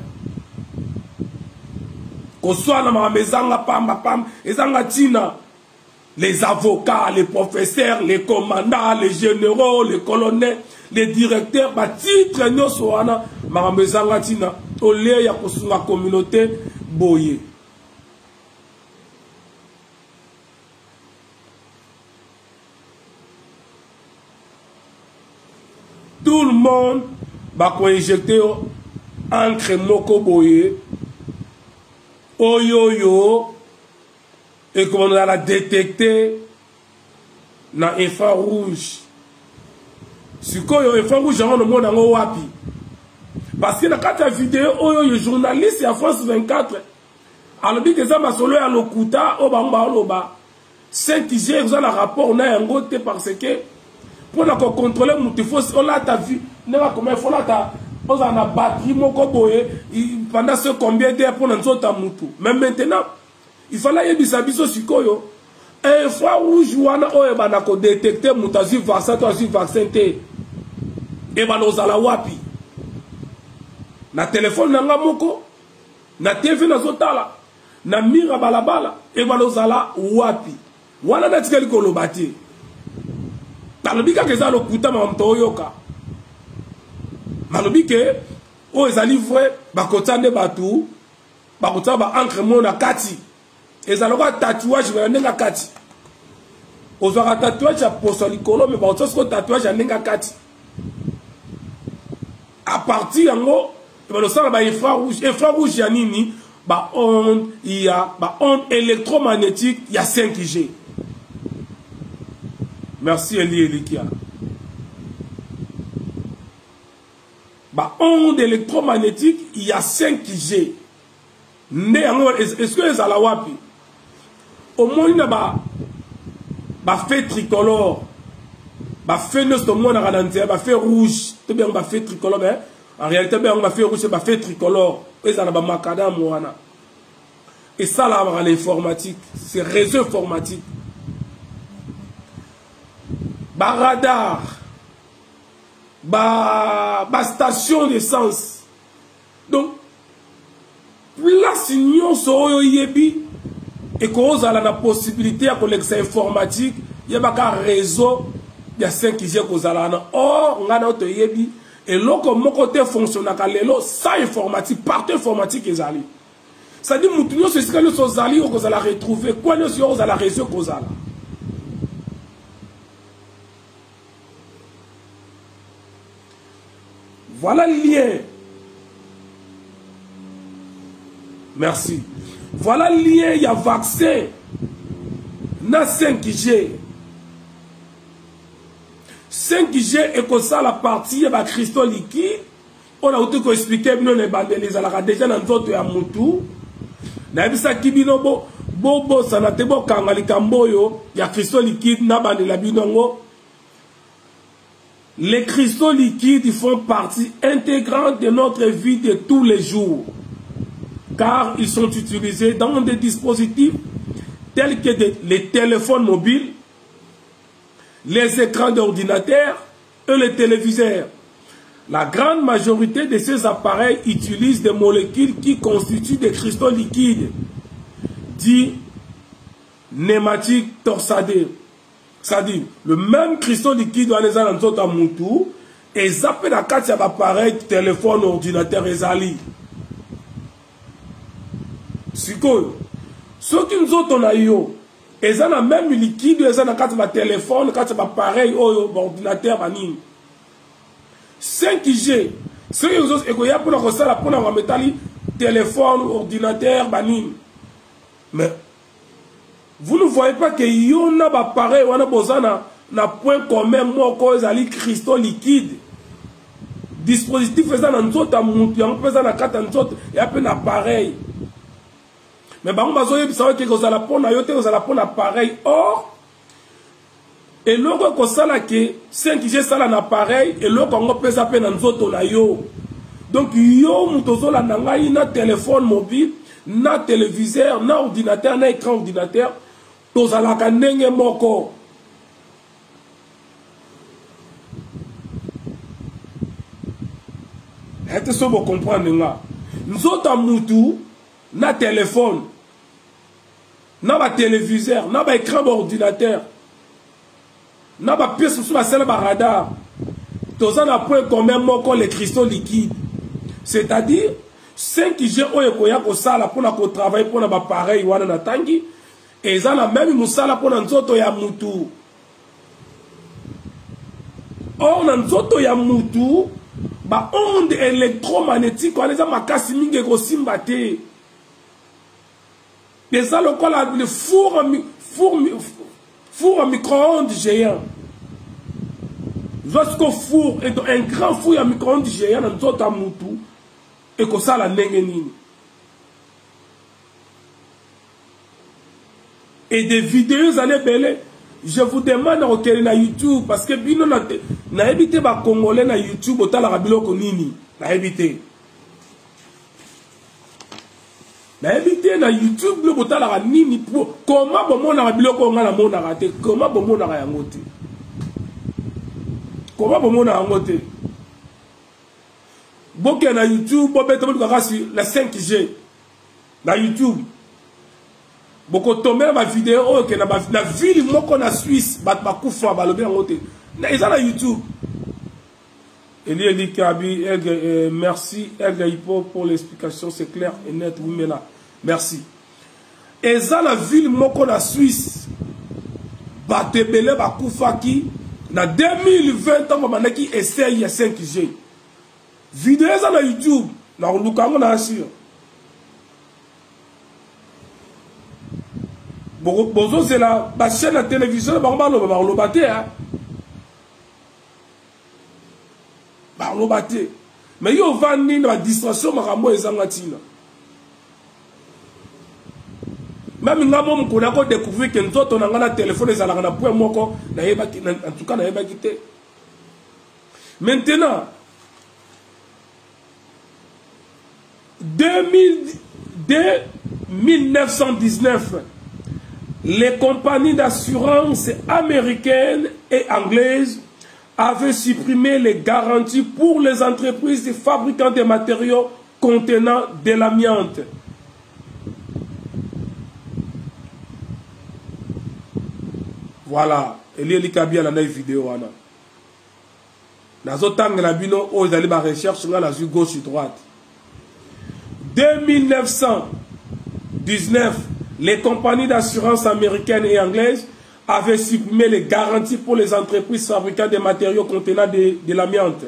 Koswana maramezanga pamba pam, ezanga tina. Les avocats, les professeurs, les commandants, les généraux, les colonels, les directeurs, bah titre nyoso wana maramezanga tina. Olé ya kosunga communauté boye. Tout le monde va injecter encre moko boye. Oyoyo. Et comment on a la détecté dans infrarouge. Si quoi infrarouge on le monde en wapi. Parce que dans la vidéo oyo journaliste à France 24 alors dit que ça m'a solo à l'okuta au bamba loba 5G vous avez un rapport on a un gote parce que pour la contrôler mutu faut on l'a ta vie ne va comment il faut là ta on a batterie moko boye pendant ce combien d'heures pour nous autres mutu même maintenant il fallait y bisabiso sikoyo un fois rouge wana oyo bana ko détecter mutazi vaccin to asi vaccin te e bana ozala wapi na téléphone nanga moko na TV na zotala na mira balabala e bana ozala wapi wana na tikali ko lobati talobika ke za lokuta mamto oyoka malobike o ezali vrai bakotande batu bakota ba encre mona kati ezaloka tatouage ba nenga kati ozwaka tatouage ya poso likolo mais ba otsosko tatouage ya nenga kati à partir yango ba lo sala ba infrarouge ya nini ba onde ya ba onde électromagnétique ya 5G. Merci Eli Elikia. Ba onde électromagnétique il y a 5G. Est-ce que les ala wapi? Au moins il y a ba fait tricolore. Ba fait nous au monde ralenti, ba fait rouge, tout bien ba fait tricolore mais en réalité bien ba fait rouge, ba fait tricolore. Et ça na ba macadam wana. Et ça là dans l'informatique, c'est réseau informatique. Ba radar. Ba station d'essence. Donc place nyonso oyo yebi et cause à la possibilité à connexion informatique il y a un réseau il y a 5G cause à la or ngana to yebi et loko moko te fonctionne ka lelo ça informatique partout informatique ezali ça dit mutu nyonso esika nyonso ozali cause à la retrouver quoi nyonso cause à la réseau cause à la voilà le lien. Merci. Voilà le lien, il y a vaccin. Na 5G. 5G est comme ça la partie, il y a cristaux liquide. On a tout expliqué, nous les bandes, les alara déjà dans notre ya mutu. Na bisa kibino bo sanate bo kangali kamboyo, il y a cristaux liquide na bande la binongo. Les cristaux liquides font partie intégrante de notre vie de tous les jours. Car ils sont utilisés dans des dispositifs tels que les téléphones mobiles, les écrans d'ordinateur et les téléviseurs. La grande majorité de ces appareils utilisent des molécules qui constituent des cristaux liquides, dits pneumatiques torsadés. C'est-à-dire, le même cristaux liquide doit les avoir dans notre moutou et zapper la carte sur l'appareil, téléphone, ordinateur et zali. C'est quoi? Ce qui nous ont eu, ils ont la même liquide, ils ont la carte de téléphone, carte d'appareil, ordinateur, 5G. Ce qui nous ont eu, pour la métallique, téléphone, ordinateur, mais vous ne voyez pas que y a un appareil, on a besoin d'un point commun, moi, ils cristaux liquides. Dispositif, ils ont un autre, ils ont un carte, et un appareil. Mais on va savoir que vous allez prendre un appareil. Or, et l'autre que ça là que 5G ça là un appareil et l'autre on peut zapper dans autres là yo. Donc yo mutozo la nangai na téléphone mobile, na téléviseur, na ordinateur, na écran ordinateur, tous à la kanenge moko. Est-ce que vous comprenez là? Nous autres mutu na téléphone, na ba téléviseur, na ba écran d'ordinateur, na ba pièce sur la salle ba radar. Tous en a point commun moko les cristaux liquides. C'est-à-dire 5G oyekoya ko sala pour na ko travailler pour na ba pareil wana na tangi et ça la même musala pour na nzoto ya mutu. Or na nzoto ya mutu ba onde électromagnétique on les a makasi mingi ko simbate. Et ça le four à micro-ondes géant. Lorsqu'on four et un grand four à micro-ondes géant dans nzoto ya mutu et que ça la nengenini. Et des vidéos allez belé. Je vous demande à regarder na YouTube parce que bino na évité ba congolais na YouTube otala rabilo ko nini na évité. Na évité na YouTube le otala nini pour comment bon mona rabilo ko ngana mona raté comment bon mona ya ngote. Comment bon mona ngote. Boke na YouTube, bobe tombe sur la 5G. Na YouTube. Boko tombe ma vidéo que na ville moko na Suisse, bat bakufa balobi ngote. Na isa na YouTube. Eli Kabi, merci Elga Hippo pour l'explication, c'est clair et net, oui mais là. Merci. Et ça la ville moko na Suisse. Batebele bakufa ki na 2020 ans manaki essaye ya 5G. Vidéo ça na YouTube, na lukango na asio. Bozo c'est la chaîne de télévision ba baté hein. Ba baté. Mais yo vandi na distraction makambo ezanga tina. Même ngamo mukona ko découvrir que nzoto na ngana téléphone ezalaka na point moko na yeba en tout cas na yeba kité. Maintenant 1919, les compagnies d'assurance américaines et anglaises avaient supprimé les garanties pour les entreprises et fabricants de matériaux contenant de l'amiante. Voilà, Eli Kabia la vidéo wana. Nazo tang la bino o ezali ba recherche nga la vue gauche et droite. Dès 1919, les compagnies d'assurance américaines et anglaises avaient supprimé les garanties pour les entreprises fabriquant des matériaux contenant de l'amiante.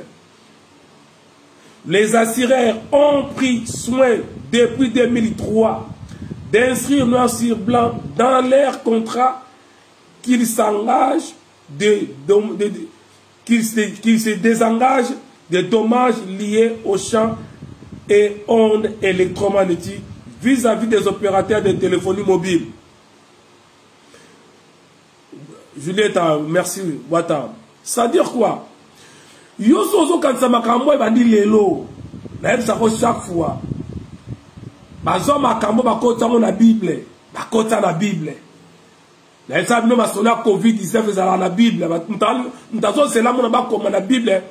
Les assureurs ont pris soin depuis 2003 d'inscrire noir sur blanc dans leurs contrats qu'ils s'engagent qu'ils se désengagent des dommages liés aux champs et ondes électromagnétiques vis-à-vis des opérateurs de téléphonie mobile. Juliette, merci. Ça veut dire quoi? Yosozo quand ça m'a camoué, il dit l'élo. Ça chaque fois. Bazo m'a camoué, la Bible. La Bible. Les amis nous sont là Covid-19 dans la Bible. Nous avons c'est là mon ba comme la Bible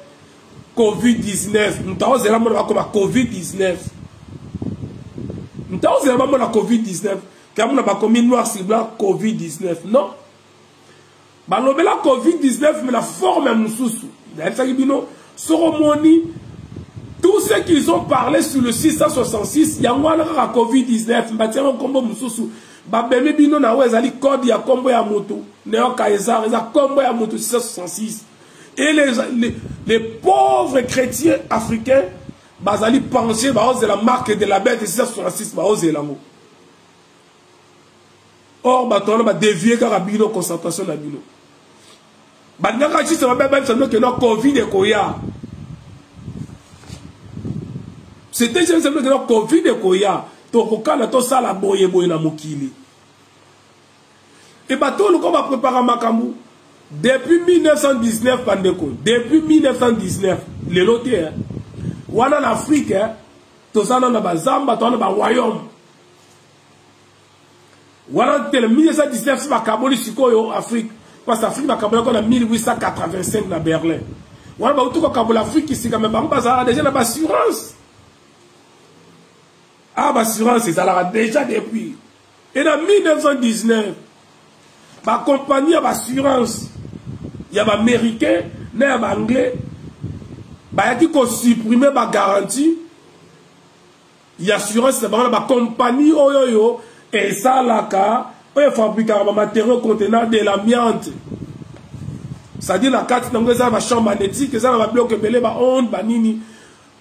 Covid-19. Nous avons c'est là mon ba comme Covid-19. Nous avons c'est là mon la Covid-19. Car nous ba comme noir sur blanc Covid-19. Non. Ba lo la Covid-19 mais la forme est mususu. Les amis bino soromoni tout ce qu'ils ont parlé sur le 666 yangwana ka Covid-19 mbatiamo kombo mususu. Babemi bino na wezali code ya kombo ya moto neo kaisar eza kombo ya moto 666 et les pauvres chrétiens africains bazali penser de la marque de la bête 666 baoze lango or batona ba dévier ka bino concentration na bino bandaka chi se ba même que no covid e koya c'était juste que no covid e koya. Et bateau le va préparer Makambu depuis 1919 pandeko depuis 1919 les lotiers wana en Afrique to ça na bazamba to na ba royaume wana tel 1919 ba kaboli sikoyo Afrique parce que Afrique ba kaboli ko na 1885 na Berlin wana ba utuko kaboli Afrique ici quand même ba déjà na assurance. Ah, l'assurance, ça l'a déjà depuis. Et en 1919, la compagnie d'assurance, il y a des Américains, il y a des Anglais, il y a supprimer la garantie. Il y a assurance, c'est la compagnie, et ça, là, il fabrique des matériaux contenant de l'amiante. C'est-à-dire la carte d'anglais, ça va chambre magnétique, ça va bloquer belé, ba onde, ba nini,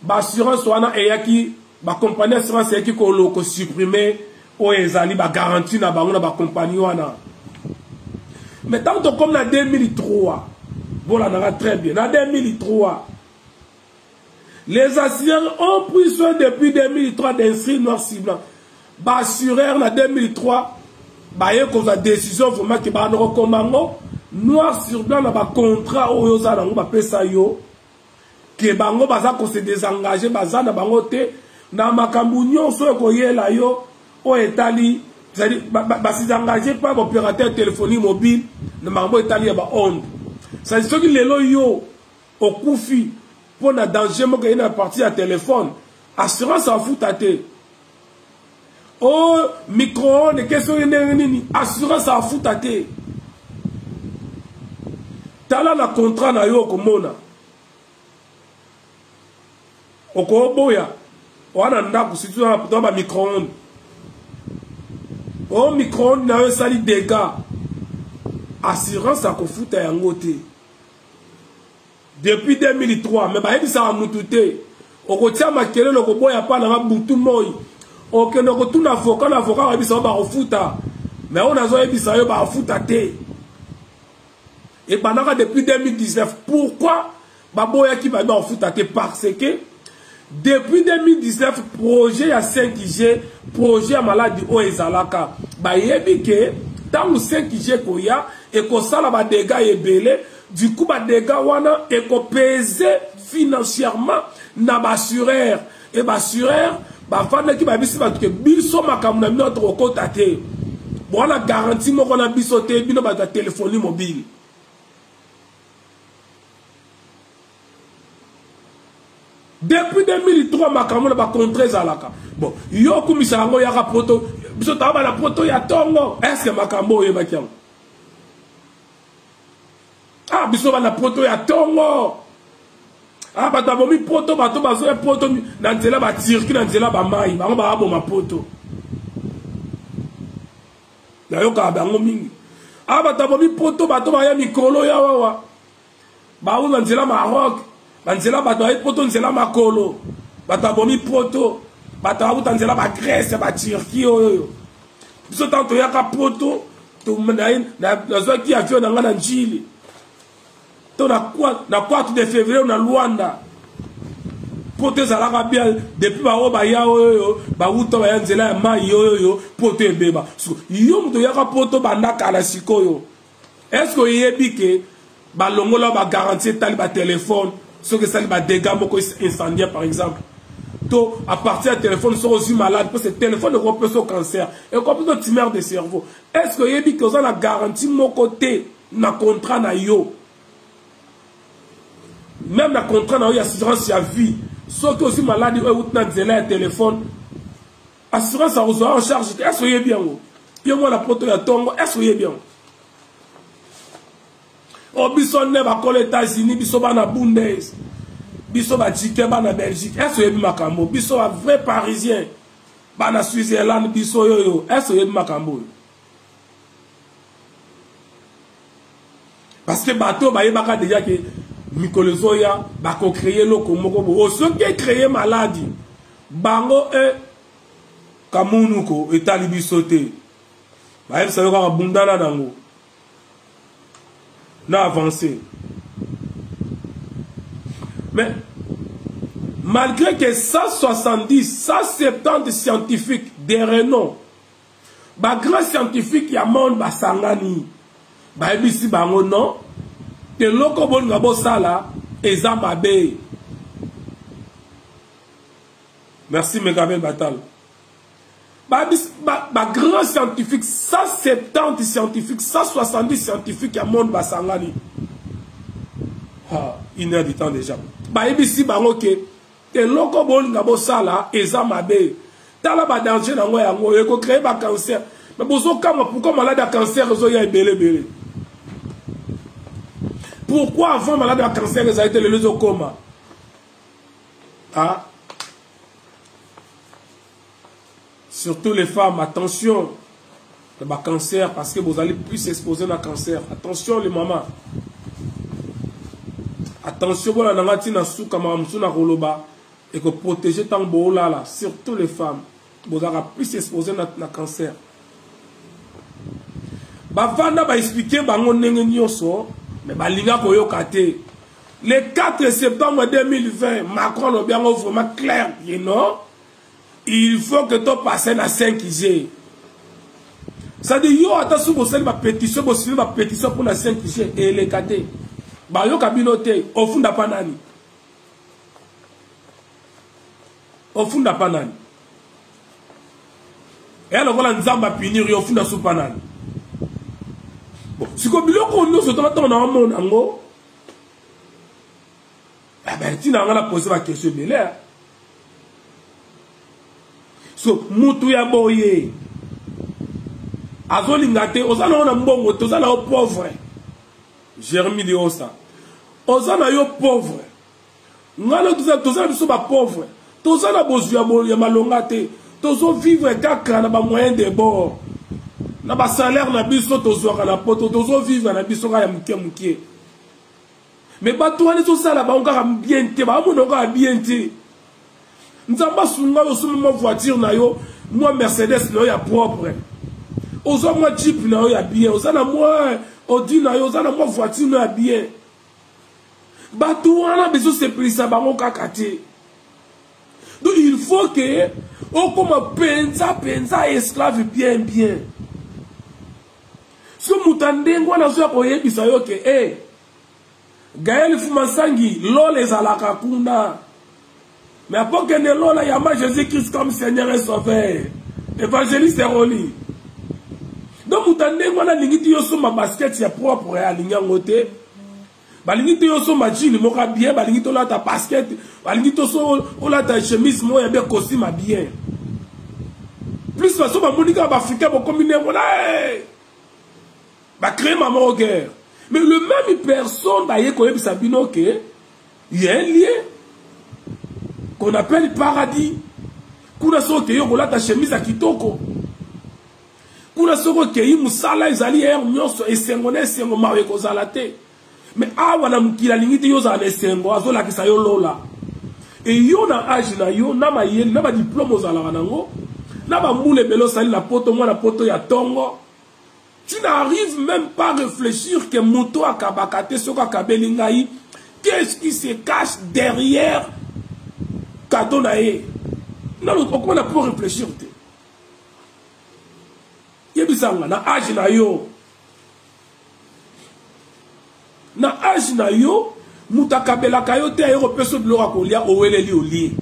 ba assurance wana et yaki, ba compagnie assurance yaki ko supprimer o ezali ba garantie na ba ba compagnie wana. Mais tant que comme en 2003, voilà, on a très bien. En 2003, les assureurs ont pris soin depuis 2003 d'inscrire noir sur blanc. Ba assureur en 2003, ba yé cause la décision vraiment que ba no recommando noir sur blanc dans ba contrat oyo za nango ba pesa yo ke bango baza ko se désengager baza na bango te na makambu nyonso ko yela yo o etali c'est-à-dire ba se engager par opérateur téléphonie mobile na bango etali ba onde ça dit que lelo yo okufi pour na danger mo ke na partie à téléphone assurance en fout te oh micro-ondes question nini assurance en fout te tala na contrat na yo komona okoboya wana ndako situ na ba micro-ondes o micro-ondes na yo sali dégâts assurance akofuta yango te depuis 2003 mais ba yebisa mutu te okotia makelele okoboya pa na butu moi okende okotuna avocat na avocat yebisa ba kofuta mais on azo yebisa yo ba kofuta te. Et pendant depuis 2019, pourquoi Baboya qui va en foutre? Parce que depuis 2019, projet à 5G, projet à maladie au Ezalaka, bah yebike, tant que 5G koya et que ça la dégâts est belé, du coup bah dégâts wana et que peser financièrement na bassureur et bassureur bah fan qui va bisi parce que biso makamuna notre côté. Bon la garantie mo qu'on a bisoté bino ba téléphonie mobile. Depuis 2003, makambo na ba contre ezalaka. Bon, yo kumisa yango yaka poto, biso taba na poto ya tongo. Est-ce que makambo yeba kiam? Ah, biso ba na poto ya tongo. Ah, ba tabomi poto bato bazo ya poto na nzela ba circuit na nzela ba mai, bango ba abo ma poto. Na yo ka bango mingi. Ah, ba tabomi poto bato ba ya mikolo ya wawa. Ba u na nzela Maroc. Banzela bato ay poto nzela makolo bato bomi poto bato abuta nzela ba Grèce ba Turquie oyo biso tanto yaka poto to na zo ki avion na ngana njili to na 4 de février na Luanda poto zalaka bien depuis ba oba ya oyo ba uto ba nzela ya mai oyo poto ebeba yo muto yaka poto bandaka la sikoyo est-ce que yebike ba longola ba garantie tali ba téléphone ce que ça va dégâts incendiaires par exemple. Donc à partir du téléphone sont aussi malades parce que le téléphone repose au cancer et comme une tumeur de cerveau. Est-ce que yebi que ça la garantie mon côté na contrat na yo. Même la contrat na yo assurance à vie. Ceux qui aussi malades ou na zela téléphone assurance à recevoir en charge. Est-ce que yebi bien ou? Bien moi la poto ya tongo est-ce que yebi bien? Oh, biso ne ba kole États-Unis, biso ba na Bundes, biso ba jike ba na Belgique. Est-ce que yebi makambo? Biso ba vrai parisien, ba na Switzerland, biso yo. Est-ce que yebi makambo? Parce que bateau ba yebaka déjà que Mikolo Zoya ba ko créer loko moko bo. Ceux qui créé maladie, bango e kamunuko etali biso te. Ba yebisa yo ka bundana dango. N'a avancé. Mais malgré que 170, 170 scientifiques de renom, bah grand scientifique y a monde bah sangani, bah ebisi bango non, te loko bon ngabo sala ezamabe. Merci Megabel Batal. Bah grand scientifique, 170 scientifiques, 170 scientifiques, il y a monde basangani. Ah, il est du temps déjà. Bah, ici, bah, ok. Et loko bon ngabo sala, ezamabe. tala ba danger na ngoya ngo eko créer ba cancer mais bozo kama pourquoi malade à cancer zo ya belé pourquoi avant malade à cancer ils a été les au coma ah surtout les femmes attention le cancer parce que vous allez plus s'exposer à cancer attention les mamans attention voilà nangati na souka mamsuna roloba et que protéger tant bola là surtout les femmes vous allez plus s'exposer à cancer bavanda ba expliquer bango ndenge nyoso mais balinga koyoka te le 4 septembre 2020 Macron lo bien vraiment clair you know il faut que tu passes à 5G ça dit yo attention vous savez ma pétition vous suivez ma pétition pour la 5G et les caté ba yo kabinote au fond da panani et alors voilà nzamba punir yo funda su panani bon si ko biloko no so tata na mona ngo ah ben tu n'as pas posé la question belé so mutu ya boye azolingate ozana ona mbongo tozana o pauvre Jérémie de Osa ozana yo pauvre ngalo tozana biso ba pauvre tozana bozu ya malongate tozo vivre kaka na ba moyen de bord na ba salaire na biso tozwaka na poto tozo vivre na biso ka ya mukie mais ba toi les osala ba ngaka bien te ba mo ngaka bien te nzamba sunga yo suma voiture na yo moi Mercedes na yo ya propre ozo moi Jeep na yo ya bien ozana moi Audi na yo ozana moi voiture na ya bien ba toi na besoin se prisa ba ngaka kate donc il faut que on comme penza esclave bien so mutandengo na zo ko yebisa yo ke Gaël Fumasangi lol ezalaka kuna mais après que ne lola yama Jésus-Christ comme Seigneur et Sauveur évangéliste Roli donc mutandengo na lingiti yo so ma basket ya propre ya linyango te balingito yo so ma jean moka bien balingito la ta basket balingito so la ta chemise mo ya bien costume bien plus façon ba monika ba africain ba combiner voilà ba créer maman au guerre mais le même personne d'ailleurs qu'on a bino que il y a un lien qu'on appelle paradis kuna so ke yo la ta chemise à kitoko kuna so ko ke musala izali er nyoso esengone sengo mawe ko zalate mais awa na mukila lingiti yo za esengo azola kisa yo lola et yo na âge na yo na mayeli na ba diplôme ozala nango na ba mule belo sali la poto moi na poto ya tongo. Tu n'arrives même pas à réfléchir que moto a kabakate soka kabelingaï. Qu'est-ce qui se cache derrière Kadonae? Non, on a pas réfléchir. Yebisanga na âge na yo. Na âge na yo, mutakabela kayote ayo peso blora kolia oweleli oli.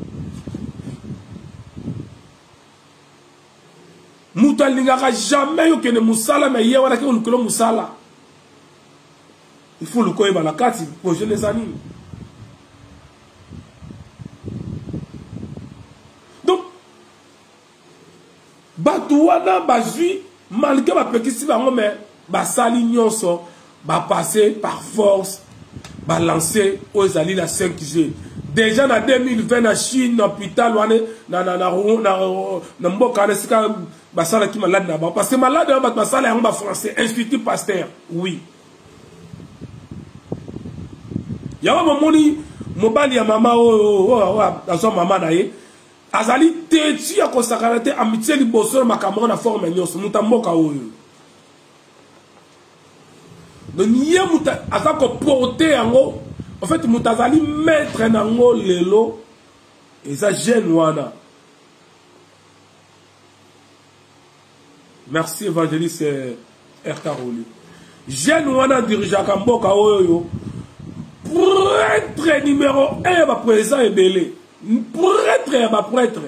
Moutalingaka jamais yo kene musala mais hier wana ke on kolo musala. Il faut le koyeba la kati pour je les anime. Donc batouana bazui malgré ba petisi bango mais ba sali nyonso ba passer par force ba lancer aux alliés la 5G. Déjà en 2020 en Chine, hôpital, na mboka na sika basala ki malade na ba parce que malade na basala ya ba français Institut Pasteur. Oui. Yawa momoni mobali ya mama azo mama na ye azali tetu ya kosakana te amitié liboso na makambo na forme nyonso muta mboka oyo. Donc yé muta azako porter yango. En fait, Moutazali maître nango lelo et ça jeune wana. Merci évangéliste Erkaroli. Jeune wana dirija kamboka oyo. Prêtre numéro 1 va président et belé. Prêtre va prêtre.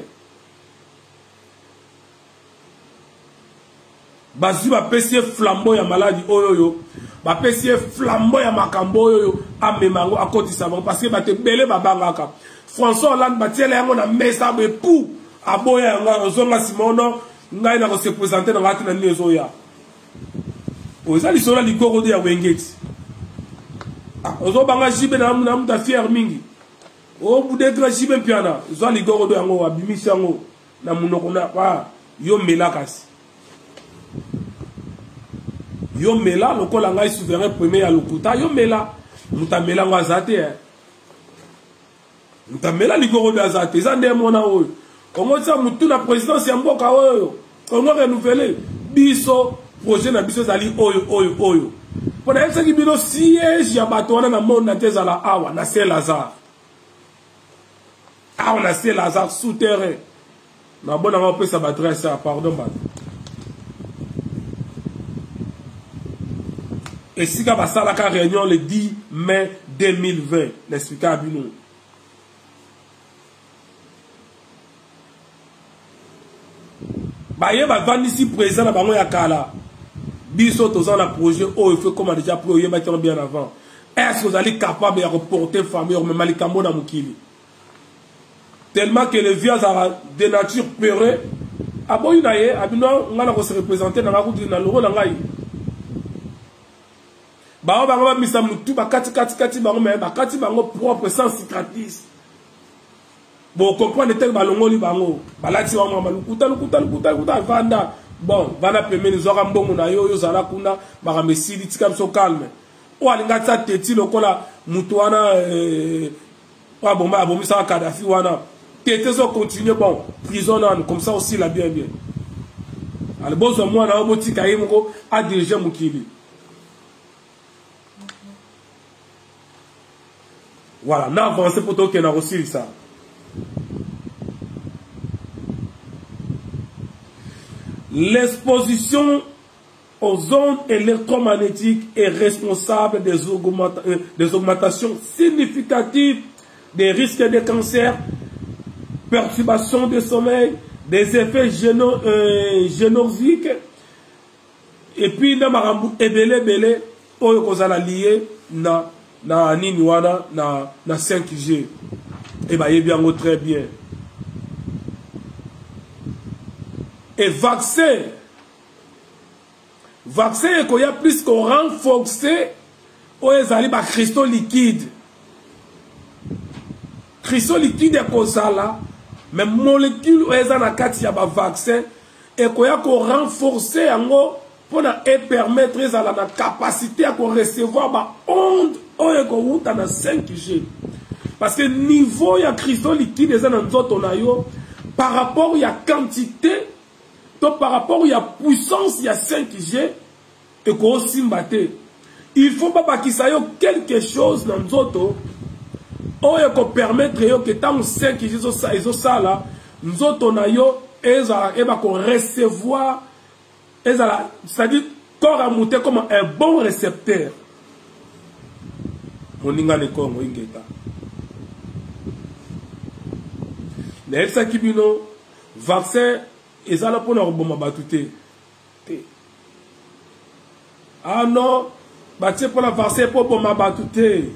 Bazu va pesier flambeau ya maladie oyo. Ba pesier flambeau ya makambo oyo amemango akoti savon parce que ba te belé babangaka. François Hollande ba tiele yango na mesa be pou aboya nga zonga simono ngai na ko se présenter na ngati na nezo ya oza lisolo likoko de ya wengeti ozo banga jibe na muta fier mingi o budekra jibe mpiana zo likoko de yango abimisi yango na munoko na pa yo mela kasi yo mela lokola ngai souverain premier ya lokuta yo mela mutamela ngo azate mutamela likoko de azate za nde mona oyo kongo tsa mutu na présidence ya mboka oyo kongo renouveler biso projet na biso zali oyo pona yesa ki bino siège ya bato wana na monde na tezala awa na Saint-Lazare awa na Saint-Lazare souterrain na bona nga opesa batterie ça pardon bato et si ka basalaka réunion le 10 mai 2020 n'explique à bino baye bavandisi présent na bango ya kala biso toza na projet oyo fait comme déjà pour yeba qui bien avant est-ce que vous allez capable de reporter famille ou même likambo na mukili tellement que les vieux de nature peureux aboyi na ye abino ngana ko se représenter na ngakuti na loro na ngai ba ba ba misa mutu ba kati bango mais ba kati bango propre sans cicatrice. Bon, comprendre tel balongoli bango, balati wa mama lukuta vanda. Bon, vana peme ni zoka mbongo na yo zala kuna ba mesili tika so calme. O alinga tsa teti lokola mutu wana pa bomba abomisa Kadhafi wana. Tete so continuer bon, prison comme ça aussi la bien. Ale bozo moi na obotika yimko a diriger mukili. Voilà, na avancé pour toi qui n'a reçu ça. L'exposition aux ondes électromagnétiques est responsable des augmentations significatives des risques de cancer, perturbations de sommeil, des effets génosiques, et puis dans marambu ebele oyo kozala lié na nini wana na 5G. Et bah, il bien très bien. Et vaccin, il y a plus qu'on renforcé, où ils allaient par cristaux liquides. Cristaux liquides est comme ça là, mais molécules où ils ont un vaccin, et qu'il y a qu'on renforcé en gros pour permettre à la capacité à recevoir ma onde, où ils ont 5G. Parce que niveau ya cristaux liquides par rapport à la quantité, par rapport à la puissance de 5G, et qu'on s'imbatte. Il faut pas qu'il y ait quelque chose dans nous autres, qui permettre que tant 5G ça là, nous autres recevoir, c'est-à-dire corps à monter comme un bon récepteur. On y a les Congo ingeta. Les Sakibino, vaccin, et ça là pour nous rebondir batouté. Ah non, bâtir pour la vaccin pour bomba batouté.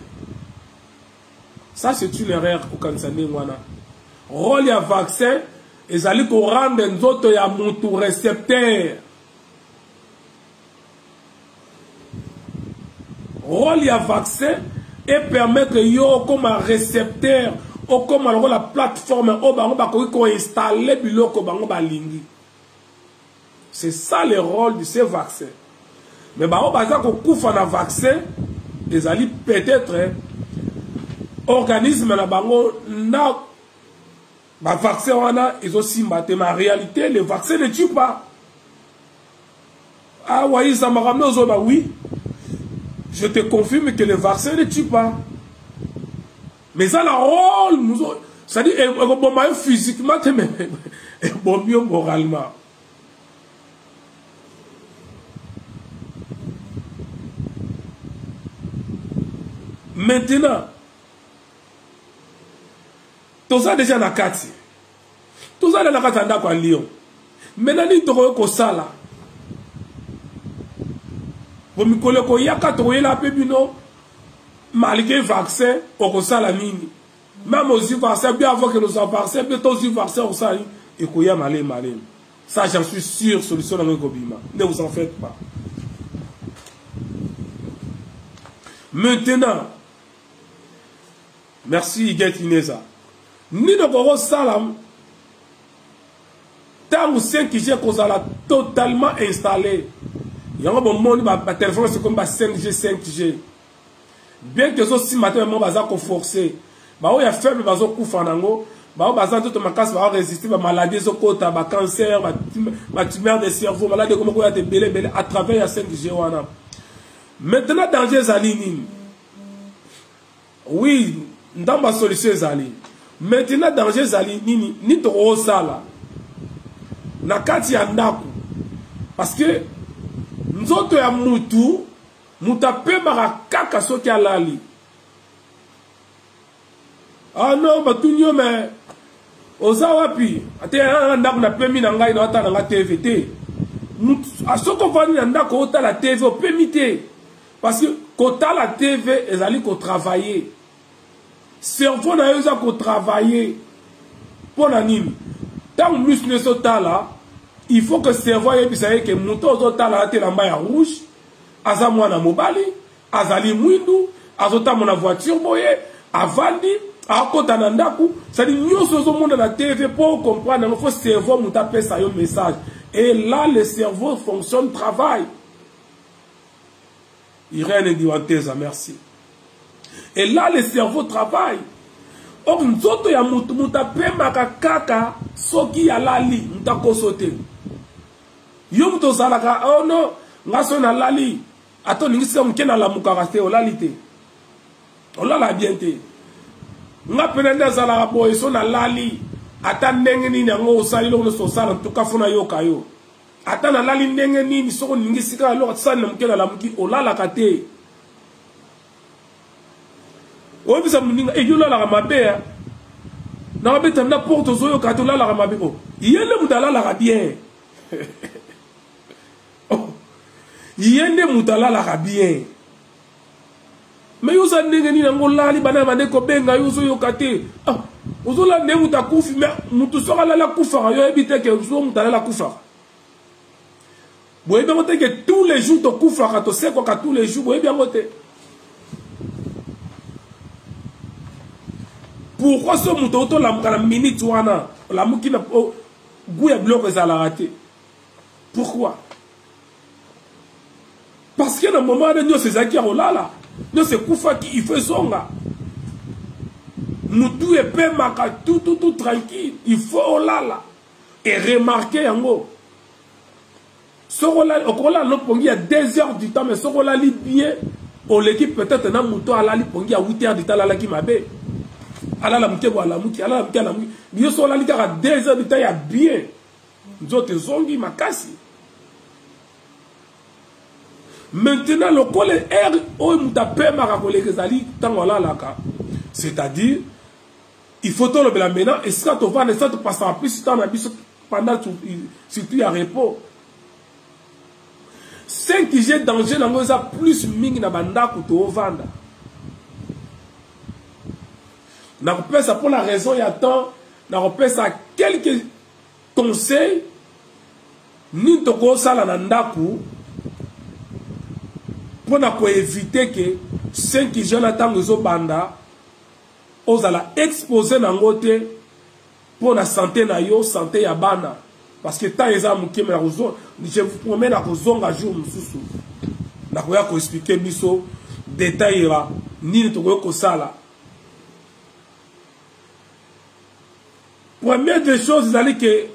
Ça c'est une erreur au Kansani wana. Rôle ya vaccin, et ça lui qu'on rende nous autres ya mon récepteur. Rôle ya vaccin et permettre yo comme un récepteur. Ou comme la plateforme installer c'est ça le rôle de ces vaccins. Mais on va dire qu'on couvre un vaccin, les alliés peut-être organisme na bango na vaccin wana ils aussi batté mais en réalité le vaccin ne tue pas. Ah oui, ça m'a ramené aux autres, oui. Je te confirme que le vaccin ne tue pas. Mais ça, le rôle, c'est-à-dire, bon, physiquement, et bon, mieux moralement. Maintenant, tout ça déjà dans Kati. Tout ça dans la Kati en Lyon. Maintenant, il y a ça là. Vous me connaissez, il y a 4 la pébino. Malgré le vaccin, on a la mine. Même aux vaccins, bien avant que nous avons vaccin, bien tous les vaccins, et Koya Malé Malé. Ça, j'en suis sûr, solution dans le Gobima. Ne vous en faites pas. Maintenant, merci Iguet Ineza. Ni de Goro Salam, tant ou 5G qu'on a totalement installé. Il y a un bon monde, ma téléphone c'est comme 5G, 5G. Bien que ce matin, mon bazar qu'on forcé. Bah, il y a faible bazar qu'on fanango. Bah, bazar tout ma casse va résister à maladie, au côté, à cancer, à tumeur de cerveau, maladie comme quoi il y a des belé à travers la 5G. Maintenant, danger Zalini. Oui, dans ma solution Zali. Maintenant, danger Zalini, ni trop ça là. Nakati Andaku. Parce que nous autres, à Moutou, Moutape Marakaka Soki Alali. Ah non, Batunyo, mais. Ozawapi. Ate Andaku na Pemi Nanga Inota dans la TVT. A ce qu'on va dire, Andaku Ota la TV, au Pemite. Parce que quand la TV, ils allaient travailler. Cerveau n'a eu à travailler. Pour l'anime. Tant que nous ne sommes pas là, il faut que le cerveau ait pu que moto zota la tête en bas rouge, azamwa na mobali, azali mwindu, azota mona voiture boye, avandi, akota na ndaku, ça dit nyoso zo monde na TV pour comprendre, il faut que le cerveau mouta pèse un message. Et là le cerveau fonctionne, travaille. Irène Diwanteza, merci. Et là le cerveau travaille. Or nzoto ya muta pe makakaka soki ya lali mutako sote. Yo muto salaka oh no ngaso na lali ato ningisa mukena la mukaraste o lalite. O lala biente. Nga penenda salaka boy so na lali ata ndenge nini ngo osali lo so sala tuka funa yo kayo. Ata na lali ndenge nini soko ningisika lo tsana mukena la muki o lala kate. O bisa muninga e yo lala mabe na mabe tamna porte zoyo kato lala mabe o. Yele mudala la bien. Yende mutala la bien. Mais yo sa ndenge ni ngo lali bana bande ko benga yo so yo kate. Ah, ozola ndenge mutakufi mais mutu soka la kufa yo ebite ke zo mutala la kufa. Boye bien que tous les jours to kufa ka to seko ka tous les jours boye bien moté. Pourquoi ce muto to la mukana minute wana la mukina goût ya bloc za la raté. Pourquoi? Parce que dans le moment où nous sommes aquí là, nous sommes Koufa qui il fait songa. Nous tout est peu maka tout tranquille. Il faut là. Et remarquez en gros. Ce là, au là, nous pongi à 2 heures du temps, mais ce là lit bien. On l'équipe peut-être dans mouton à la lit pongi à 8 heures du temps là qui m'a bé. À la mouté à la mouti, à la mouti à la mouti. Bien sûr là lit à 2 heures du temps il y a bien. Nous autres zongi makasi. Maintenant, le col est c'est-à-dire, il faut tout le bien maintenant, et si tu vas ne passer en plus pendant surtout il y a repos. 5G danger dans les plus ming na banda kuto vanda. Na repère ça pour la raison il y a temps, na repère ça quelques conseils ni toko sala na ndaku. Pour éviter que 5G n'attendent les banda, aux ala exposer dans côté pour la santé na yo, santé ya bana. Parce que tant les hommes qui me rozon, je vous promets na rozon à jour mususu. Na koya ko expliquer biso détail là, ni to ko sala. Première des choses, c'est que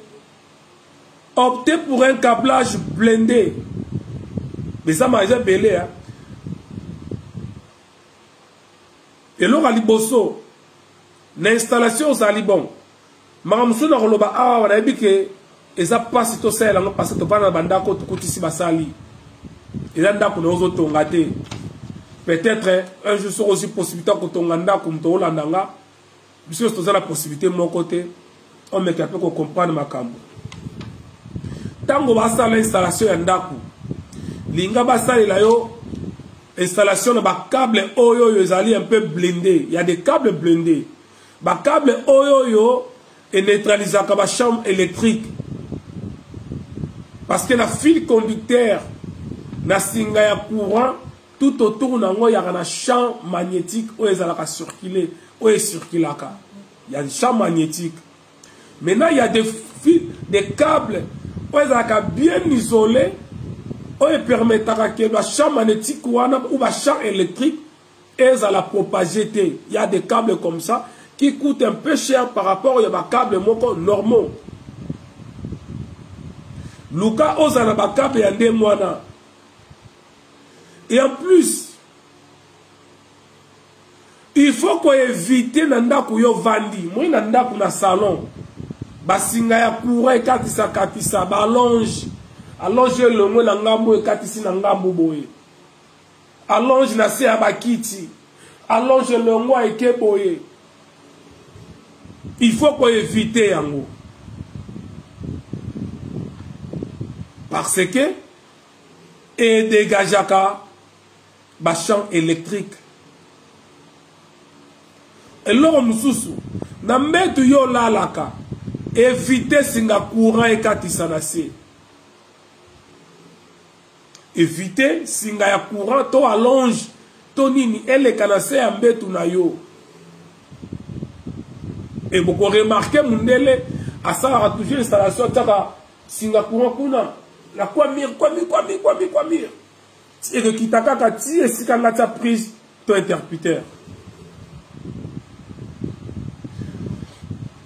opter pour un câblage blindé. Mais ça m'a déjà belé, hein. Et là, à Liboso, l'installation, ça a bon. Maramoussou na roloba, ah, on a dit que, et ça passe tout ça, parce que tu parles de banda, tu ici, basali. Et là, on a osé raté. Peut-être, un jour, sera aussi possibilité que tu as comme tu as l'andanga. Puisque tu as la possibilité de mon côté, on me capable de comprendre ma cambo. Tant que tu as l'installation, yandaku. Linga basali la yo. Installation de câble oyo yo zali un peu blindé. Il y a des câbles blindés. Ba câble oyo yo et neutraliser la chambre électrique. Parce que la fil conducteur, na singa ya courant, tout autour il y a un champ magnétique où il y a circulé, où il circule. Il y a un champ magnétique. Maintenant, il y a des fils, des câbles où il y a bien isolé, où il permet que le champ magnétique ou le champ électrique et la propager. Il y a des câbles comme ça qui coûtent un peu cher par rapport aux câbles normaux. Luka ozana bakabe ya nde mwana. Et en plus, il faut qu'on évite nandaku yo vandi. Moi nandaku na salon. Basinga ya courant katisa ba allonge. Allonge le mot na ngambo e katisi na ngambo boye. Allonge na se ya bakiti. Allonge le mot eke boye. Il faut qu'on évite yango. Parce que et dégageaka ba champ électrique. Et l'homme mususu na metu yo lalaka éviter singa courant et katisanase. Éviter singa ya courant to allonge to nini ele kanase ya mbetu na yo. Et beaucoup remarquer mundele asala toujours installation taka singa courant kuna. La kwamir. Et que kitaka kati et si quand tu prise ton interputeur.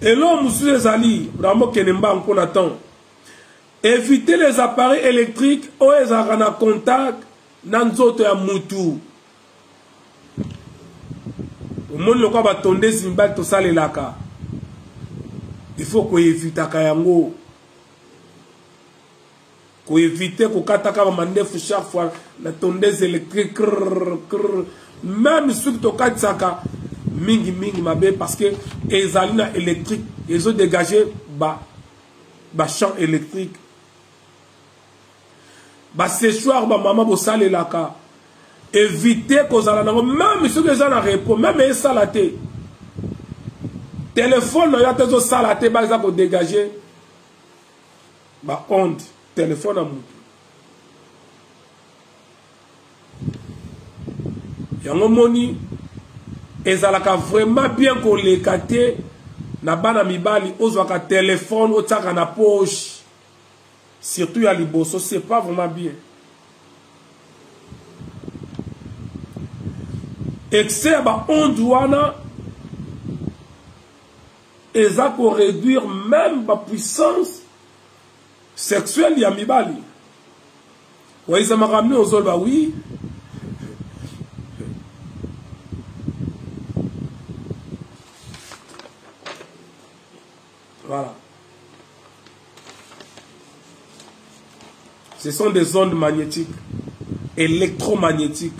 Et là, monsieur les alliés, vraiment kenemba encore attend. Éviter les appareils électriques ou les arana contact dans zoto ya mutu. Au monde le quoi va tomber zimbal to sale laka. Il faut qu'on évite kayango. Pour éviter que kataka va mandefu chaque fois la tondeuse électrique même si tu katsaka mingi mabe parce que les alina électrique ils ont dégagé ba champ électrique ba séchoir ba maman bo sale laka éviter que ala même si les gens na repos même ça la té téléphone ya tezo salate ba za ko dégager ba onde téléphone à moutou. Yango moni ezalaka vraiment bien qu'on les kate na bana mibali ozwaka téléphone otaka na poche surtout ya liboso c'est pas vraiment bien. Excès ba onde wana eza ko réduire même ba puissance sexuel ya mibali. Wa ils m'a ramené aux olba oui. Voilà. Ce sont des ondes magnétiques, électromagnétiques.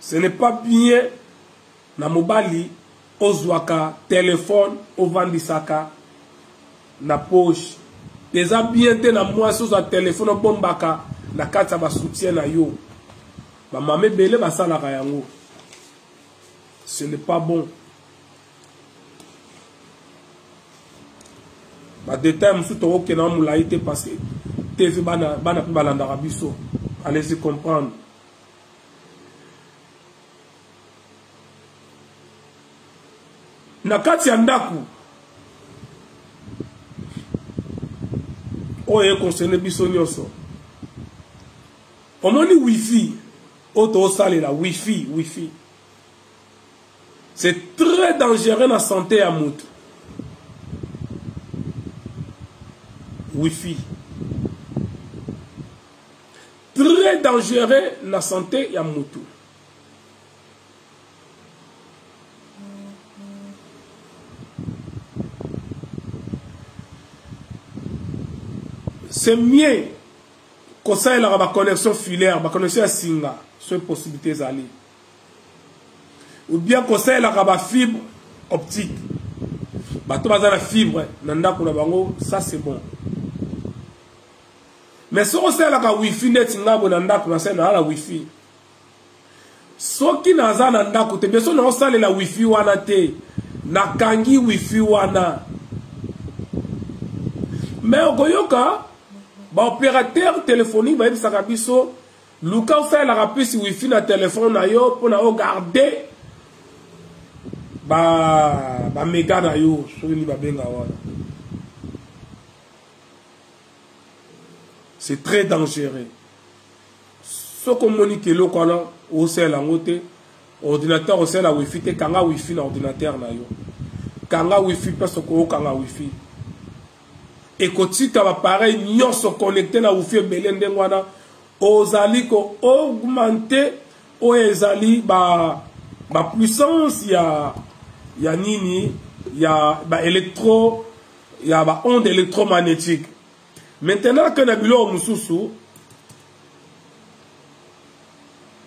Ce n'est pas bien na mobali ozwaka téléphone ovandisaka na poche. Déjà bien te na moi sous un téléphone bombaka na kata ba soutien na yo. Ba mame belé ba sala yango. Ce n'est pas bon. Ba détail musu to ke na mulaité parce que TV bana balanda biso. Allez-y comprendre. Na kati ya ndaku oye concerne biso nyonso omoni wifi auto sale la wifi c'est très dangereux na santé ya mutu. Wifi très dangereux na santé ya mutu. C'est mieux qu'on ait la connexion filaire, la connexion à Singa, sur les possibilités d'aller. Ou bien qu'on ait la fibre optique. Bato baza la fibre, ça c'est bon. Mais si on ait la wifi net, la wifi. soki naza na ndako te beso na osalela wifi wana te nakangi wifi wana mais okoyoka ba opérateur téléphonique ba yebisaka biso luka osalelaka mpesi wifi na telefone na yo mpona ogarde ba mega na yo soki ni babenga wana. C'est très dangereux. Ce qu'on monique le kola au sel en côté ordinateur au sel la wifi te kanga wifi na ordinateur na yo. Kanga wifi parce que kanga wifi. Et quand tu as appareil nyonso connecté na wifi belende ngwana ozali ko augmenter o ezali ba puissance ya nini ya ba électro ya ba onde électromagnétique. Maintenant que Nabilo Moussousou,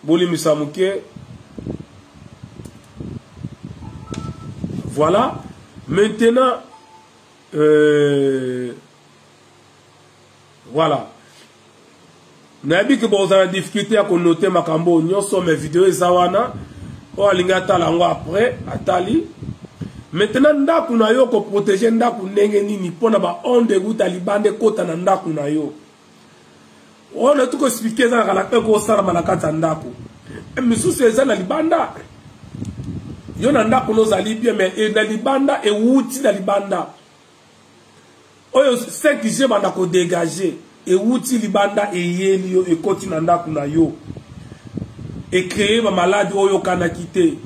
Boli Misamouké, voilà. Maintenant, voilà. Nabi que vous avez difficulté à connoter ma cambo, nous sommes mes vidéos Zawana, ou à l'ingata lango après, Atali. Maintenant, ndaku na yo ko protéger ndaku ndenge nini pona ba onde guta libande kota na ndaku na yo. On a tout expliqué ça la ko sara malakata ndaku. Misusu eza na libanda. Yo na ndaku no zali bien mais na libanda e wuti na libanda. Oyo 5G banda ko dégager e wuti libanda e yeli yo e koti na ndaku na yo. Et créer ma maladie oyo kana kité.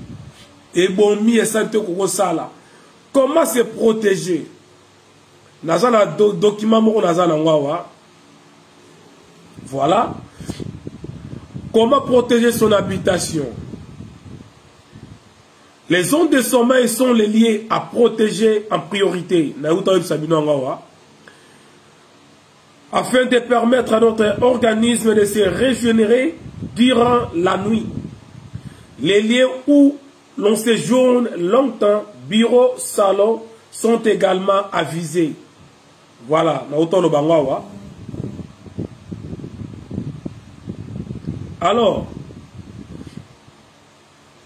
Et bombi et santé ko sala. Comment se protéger? Nazana document moko nazana ngwawa. Voilà. Comment protéger son habitation? Les zones de sommeil sont les liées à protéger en priorité. Afin de permettre à notre organisme de se régénérer durant la nuit. Les lieux où l'on séjourne longtemps, bureaux, salons, sont également avisés. Voilà. Alors,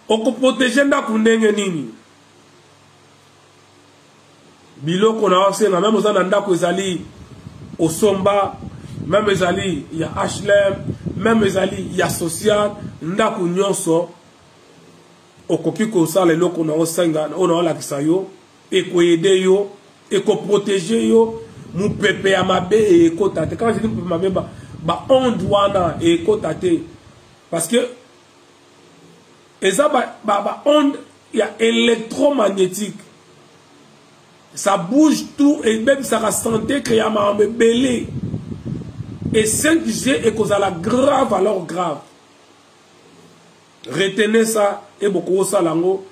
on peut protéger ndaku ndenge nini. Biloko na osena même ozana ndaku ezali osomba, même ezali ya HLM, même ezali ya social, ndaku nyonso okoki ko sala eloko na osenga ona ola kisayo ekoyede yo ekoprotéger yo mupepe ya mabe e ekotate. Quand je dis mupepe mabe ba onde wana e ekotate parce que eza ba onde ya électromagnétique ça bouge tout et même ça va sentir que ya ma belé et 5G et cause à la grave alors grave. Retenez ça et beaucoup ça lango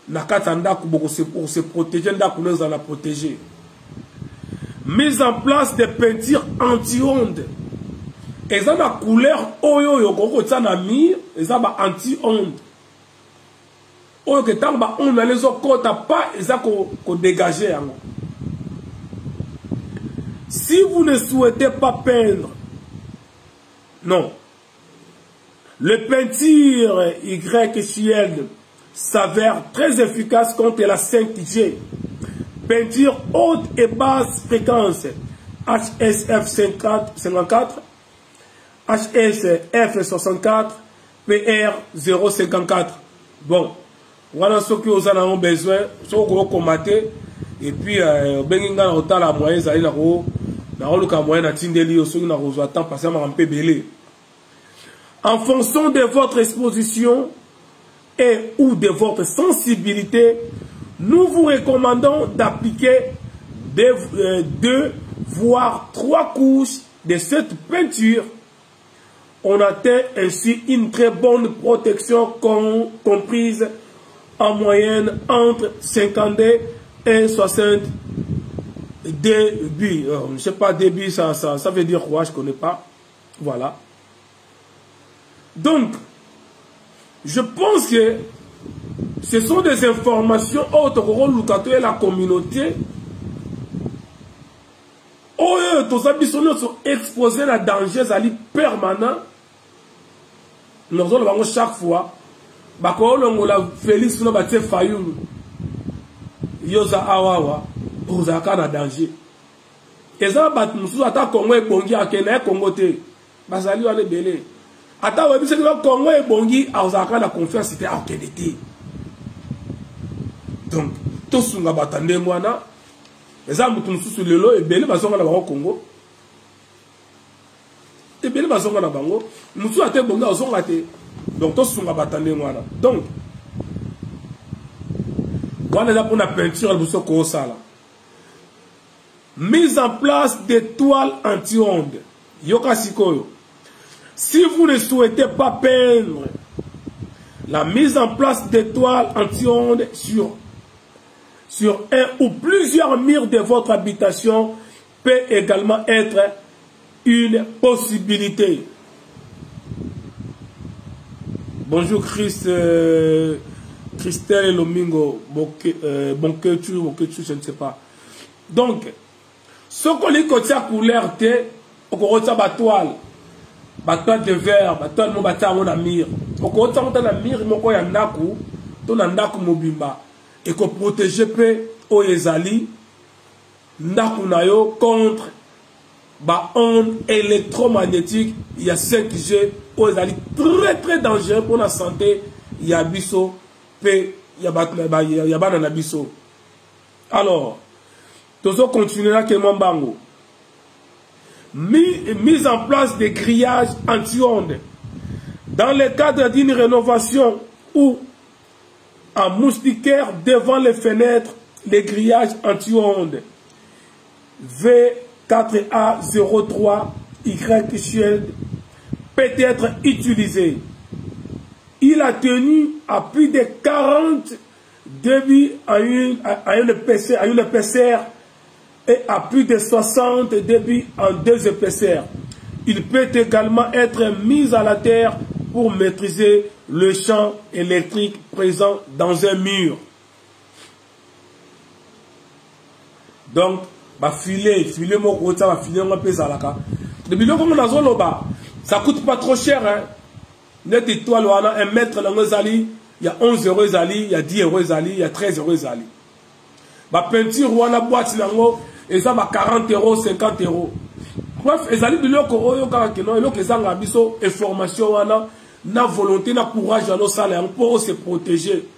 nakatanda pour se protéger ndaku nous la protéger. Mise en place des peintures anti-ondes. Et ça la couleur oyo yo koko tsana mir, et ça ba anti-ondes. Oyo que tant ba on les okota pas et ça ko dégager yango. Si vous ne souhaitez pas peindre, non. Le peinture YCL s'avère très efficace contre la 5G. Peinture haute et basse fréquence HSF 54, HSF 64, PR 054. Bon, voilà ce que vous en avez besoin. Ce que vous combattez. Et puis, benginga na otala moyen zali na ko na oluka moyen na tindeli yo soki na kozwa temps passer ma mpe belé. En fonction de votre exposition et ou de votre sensibilité, nous vous recommandons d'appliquer 2 voire 3 couches de cette peinture. On atteint ainsi une très bonne protection comprise en moyenne entre 52 et 60 débits. Je ne sais pas, débit, ça veut dire quoi, je ne connais pas. Voilà. Donc, je pense que ce sont des informations autres et la communauté. Tous les habitants sont exposés à danger permanent. Nous avons chaque fois bakolongola Félix no batie Fayulu yoza awawa pour zaka na danger eza bat mususu ata Congo ebongi akena Congo te bazali wana belé ata webise que Congo ebongi azaka na confiance te akende te donc to sunga batande mwana eza mutu mususu lelo ebele bazonga na bango Congo ebele bazonga na bango mususu ate bonga azonga te donc to sunga batande mwana donc voilà là pour la peinture le soko sala mise en place des toiles anti-ondes yoka sikoyo. Si vous ne souhaitez pas peindre, la mise en place des toiles anti-ondes sur un ou plusieurs murs de votre habitation peut également être une possibilité. Bonjour Christelle Lomingo, Bonketu, je ne sais pas. Donc, ce qu'on dit que ça couleur T, on retient la toile. Toile de verre, toile mo bata on a mire. On retient la mire, mon ko ya ndaku, to na ndaku mobimba. Et qu'on protège pe o ezali ndaku na yo contre ba onde électromagnétique. Il y a 5G o ezali très très dangereux pour la santé. Il y a biso pe il y a banana biso. Alors, tous on continuera que mon bango. Mise en place des grillages anti-ondes. Dans le cadre d'une rénovation ou en moustiquaire devant les fenêtres, les grillages anti-ondes V4A03Y Shield peut être utilisé. Il a tenu à plus de 40 débits à une épaisseur et à plus de 60 débits en 2 épaisseurs. Il peut également être mis à la terre pour maîtriser le champ électrique présent dans un mur. Donc, filet mon côté, filet on peut ça là. Depuis le moment où ça coûte pas trop cher hein. Net étoile un mètre dans les alliés, il y a 11 euros zali, il y a 10 euros zali, il y a 13 euros zali. Ma peinture ou la boîte nango et ça va 40 euros, 50 euros. Bref, les alliés de l'eau et information na volonté, na courage à nos salaires pour se protéger.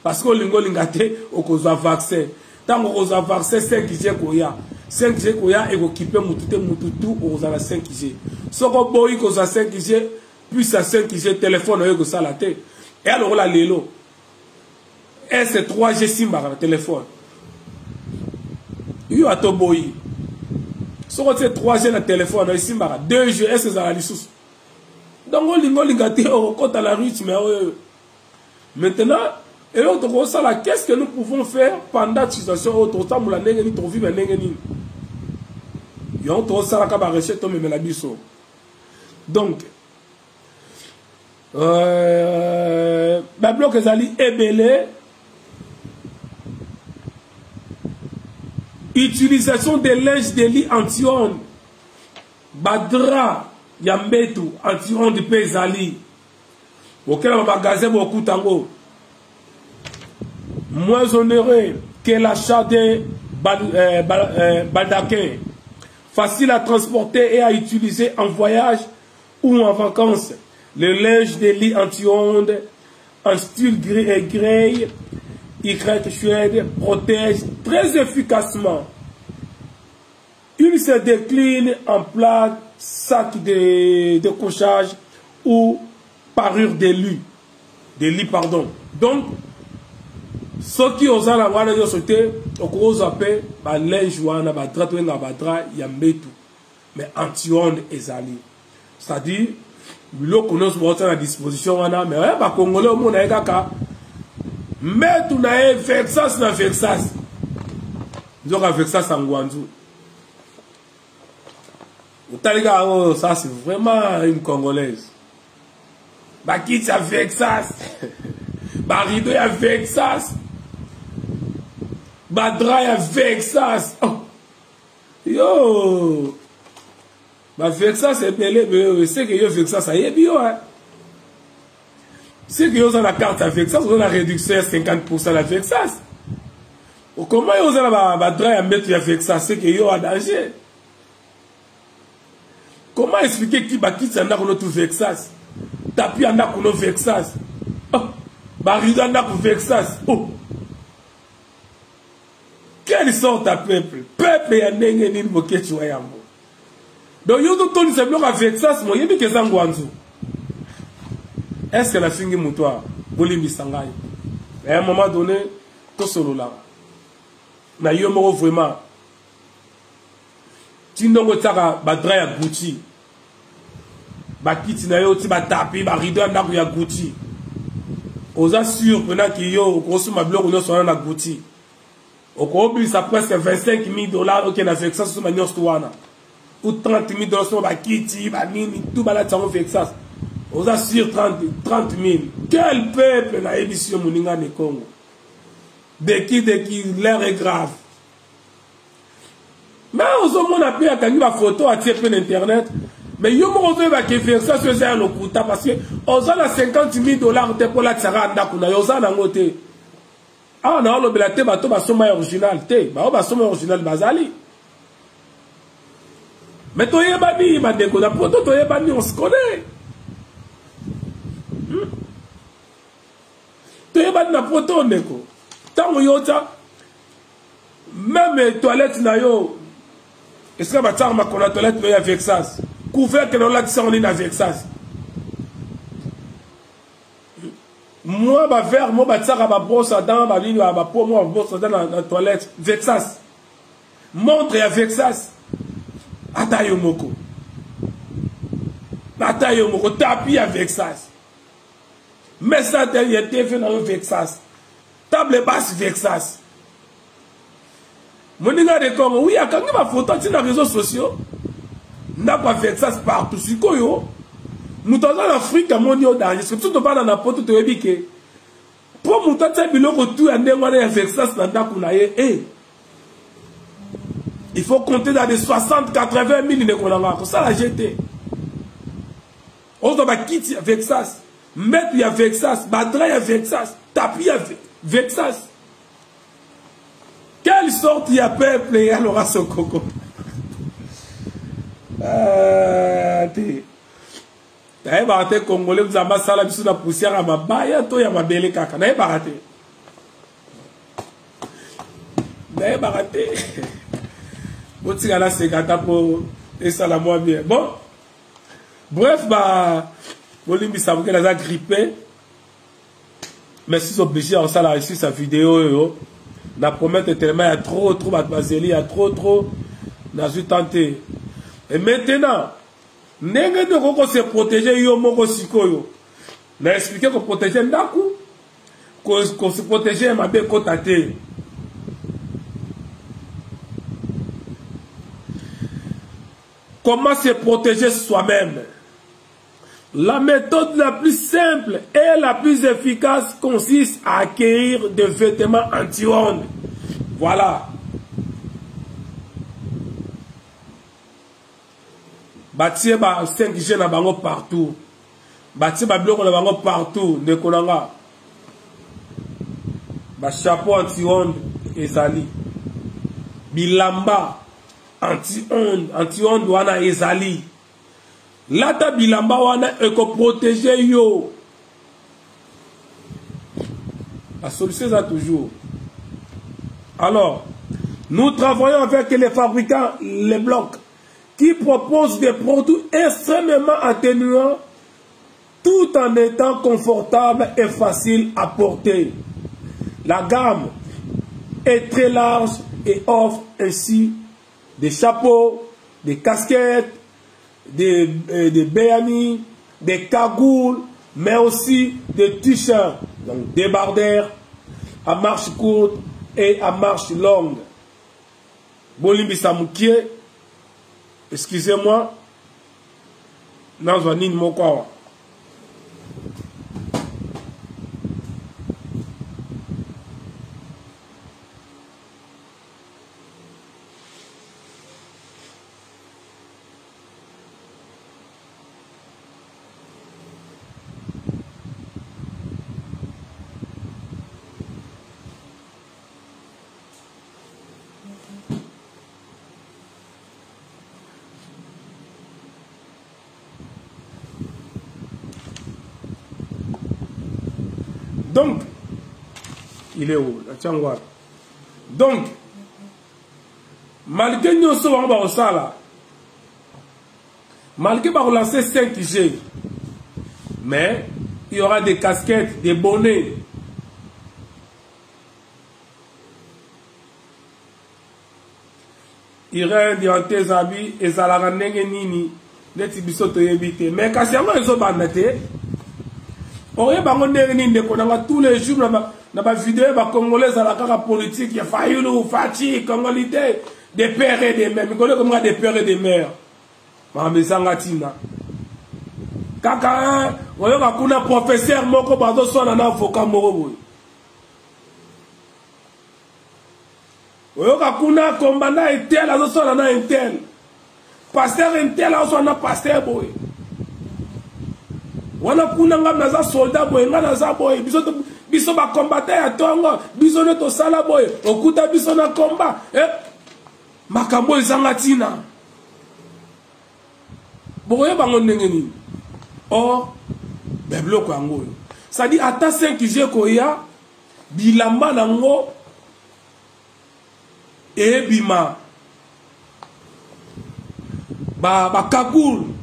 Parce que l'ingo lingate au cause vaccin. Tant qu'on a vaccin 5G koya. 5G koya et occupé mututu aux 5G. Ce qu'on boit cause 5G puis à 5G téléphone avec ça la tête. Et alors la lelo. Et c'est 3G simba le téléphone. Yo ato boy. Ce qu'on c'est 3G le téléphone avec simba 2G et c'est à la lisusu. Donc on lingate au compte à la rue mais maintenant et l'autre ça là qu'est-ce que nous pouvons faire pendant cette situation autre temps la nengeni to vivre nengeni. Yo to ça la ka ba recette to me la biso. Donc bloc ezali ebele utilisation des linges de lit anti-ondes badra yambetu anti-ondes pe ezali auquel on magasin beaucoup tango moins onéreux que l'achat de baldaquin facile à transporter et à utiliser en voyage ou en vacances. Le linge de lit anti-ondes en style gris et grey, Y protège très efficacement. Il se décline en plaques, sacs de couchage ou parure de lit. Donc, ceux qui osent la voir, ils ont sauté, ils ont appelé linge, mais anti-ondes ezali. C'est-à-dire, nous connaissons à disposition, mais les Congolais, mais tout n'a Vexas na Vexas. Nous avons Vexas en Guanzou. Ça c'est vraiment une Congolaise. Bakit à Vexas. Barido à Vexas. Badra à Vexas. Oh. Yo. Bah Vexas c'est belé, mais c'est que yo Vexas ça y est bien. Si vous avez la carte avec ça, vous avez la réduction à 50% avec ça. Comment vous avez la droit à mettre avec ça? C'est qu'il y a un danger. Comment expliquer qui va quitter un acte avec ça? Tapi un acte avec ça. Barrido un acte avec ça. Quelle sorte de peuple? Peuple est un n'engeni moqué tu vois. Donc yo to toni seblo avec ça, moi yebi que zangwanzu. Est-ce que la fingi moutoir bolimi sangai? À un moment donné, tout solo là. Na yo moko vraiment. Tindongo tsaka badra ya Gucci. Ba kiti na yo ti ba tapi ba rido na ya Gucci. Oza sûr pendant que yo grosso mabloko no sona na Gucci. Oko obi ça presque $25,000 ok na avec ça sur manios touana. Ou $30,000 sur ba kiti ba nini tout ba la tsango avec ça. Aux assure 30 000. Quel peuple na émission Moninga ne Congo? De qui l'air est grave. Mais aux hommes on a pris à gagner ma photo à tirer l'internet. Mais yo mo ozo ba ke faire ça sur ça le kuta parce que aux a $50,000 te pour la tsara ndaku na yo za na ngote. Ah na lo belate bato ba soma original te. Ba soma original bazali. Mais to yeba ni ba deko na poto to yeba ni on se connaît. Tu es pas na poto ndeko. Tango yota même toilette na yo. Est-ce que va tsar ma kona toilette no ya avec ça? Couvert que no la tsar on est avec ça. Moi ba verre moi ba tsar ba brosse à dents ba ligne ba pour moi brosse à dents dans toilette avec ça. Montre avec ça. Atayo moko. Atayo moko tapi avec ça. Mais ça, il y a des fait dans le Vexas. Table basse Vexas. Mon gars de Congo, oui, il y a quand même ma photo sur les réseaux sociaux. N'a pas Vexas partout. Si quoi, nous sommes en Afrique, à mon danger. C'est tout pas dans la porte de Webike. Pour nous, tu as vu le retour à Némoine Vexas dans la Kounaye. Il faut compter dans des 60-80 000 Nékonanga. Pour ça, la GT. On doit quitter Vexas. Mettre ya Vexas, Badra ya Vexas, Tapi ya Vexas. Quelle sorte ya peuple et alors à ce coco? T'as baraté Congolais, vous avez ça la la poussière à ma baille, toi ya ma belle caca. T'as baraté. T'as baraté. Bon, tu as la segata pour et ça la moi bien. Bon, bref, bah. Bolimbi savait qu'elle a grippé. Mais si c'est obligé, on s'est réussi sa vidéo. La promesse est tellement, il y a trop de il y a trop. On a tenté. Et maintenant, n'est-ce qu'on se protéger, yo moko sikoyo. On a expliqué qu'on protégeait Ndaku. Qu'on se protégeait, ma belle côté. Comment se protéger soi-même? La méthode la plus simple et la plus efficace consiste à acquérir des vêtements anti-ondes. Voilà. Bâtir 5G na bango partout. Bâtir bloc na bango partout. De Konanga. Chapeau anti-ondes ezali. Bilamba anti-ondes wana ezali. Lata bilamba wana eko protéger yo. La solution est toujours. Alors, nous travaillons avec les fabricants, les blocs, qui proposent des produits extrêmement atténuants, tout en étant confortables et faciles à porter. La gamme est très large et offre ainsi des chapeaux, des casquettes, des béanis, des cagoules, mais aussi des t-shirts, donc débardeurs, à marche courte et à marche longue. Bolimbi Samoukie, excusez-moi, Nanzwanine Mokawa. Donc, il est où? Donc, malgré nous sommes en ça, malgré qu'on lance 5G, mais il y aura des casquettes, des bonnets. Il y aura des habits et ça la rende nini. Neti bisoto yebite. Mais quand c'est un zo bandate, on y a tous les jours dans ma vidéo, les Congolais à la carte politique, il y a Fayoulou, Fati, Congolité, des pères et des mères. Mais comme des pères et des mères. Mais Zangatina. Kaka, on y a un professeur, moko bazo soit un avocat moro. On y a un combattant intel, azo soit un intel. Pasteur intel, azo soit un pasteur boy. Wana kuna nga naza soldat boy nga naza boy biso ba combattre ya tongo biso ne to sala boy okuta biso na combat makambo ezanga tina boye bango ndenge nini or bebloko yango ça dit ata 5G koya bilamba nango ebima ba kagoul.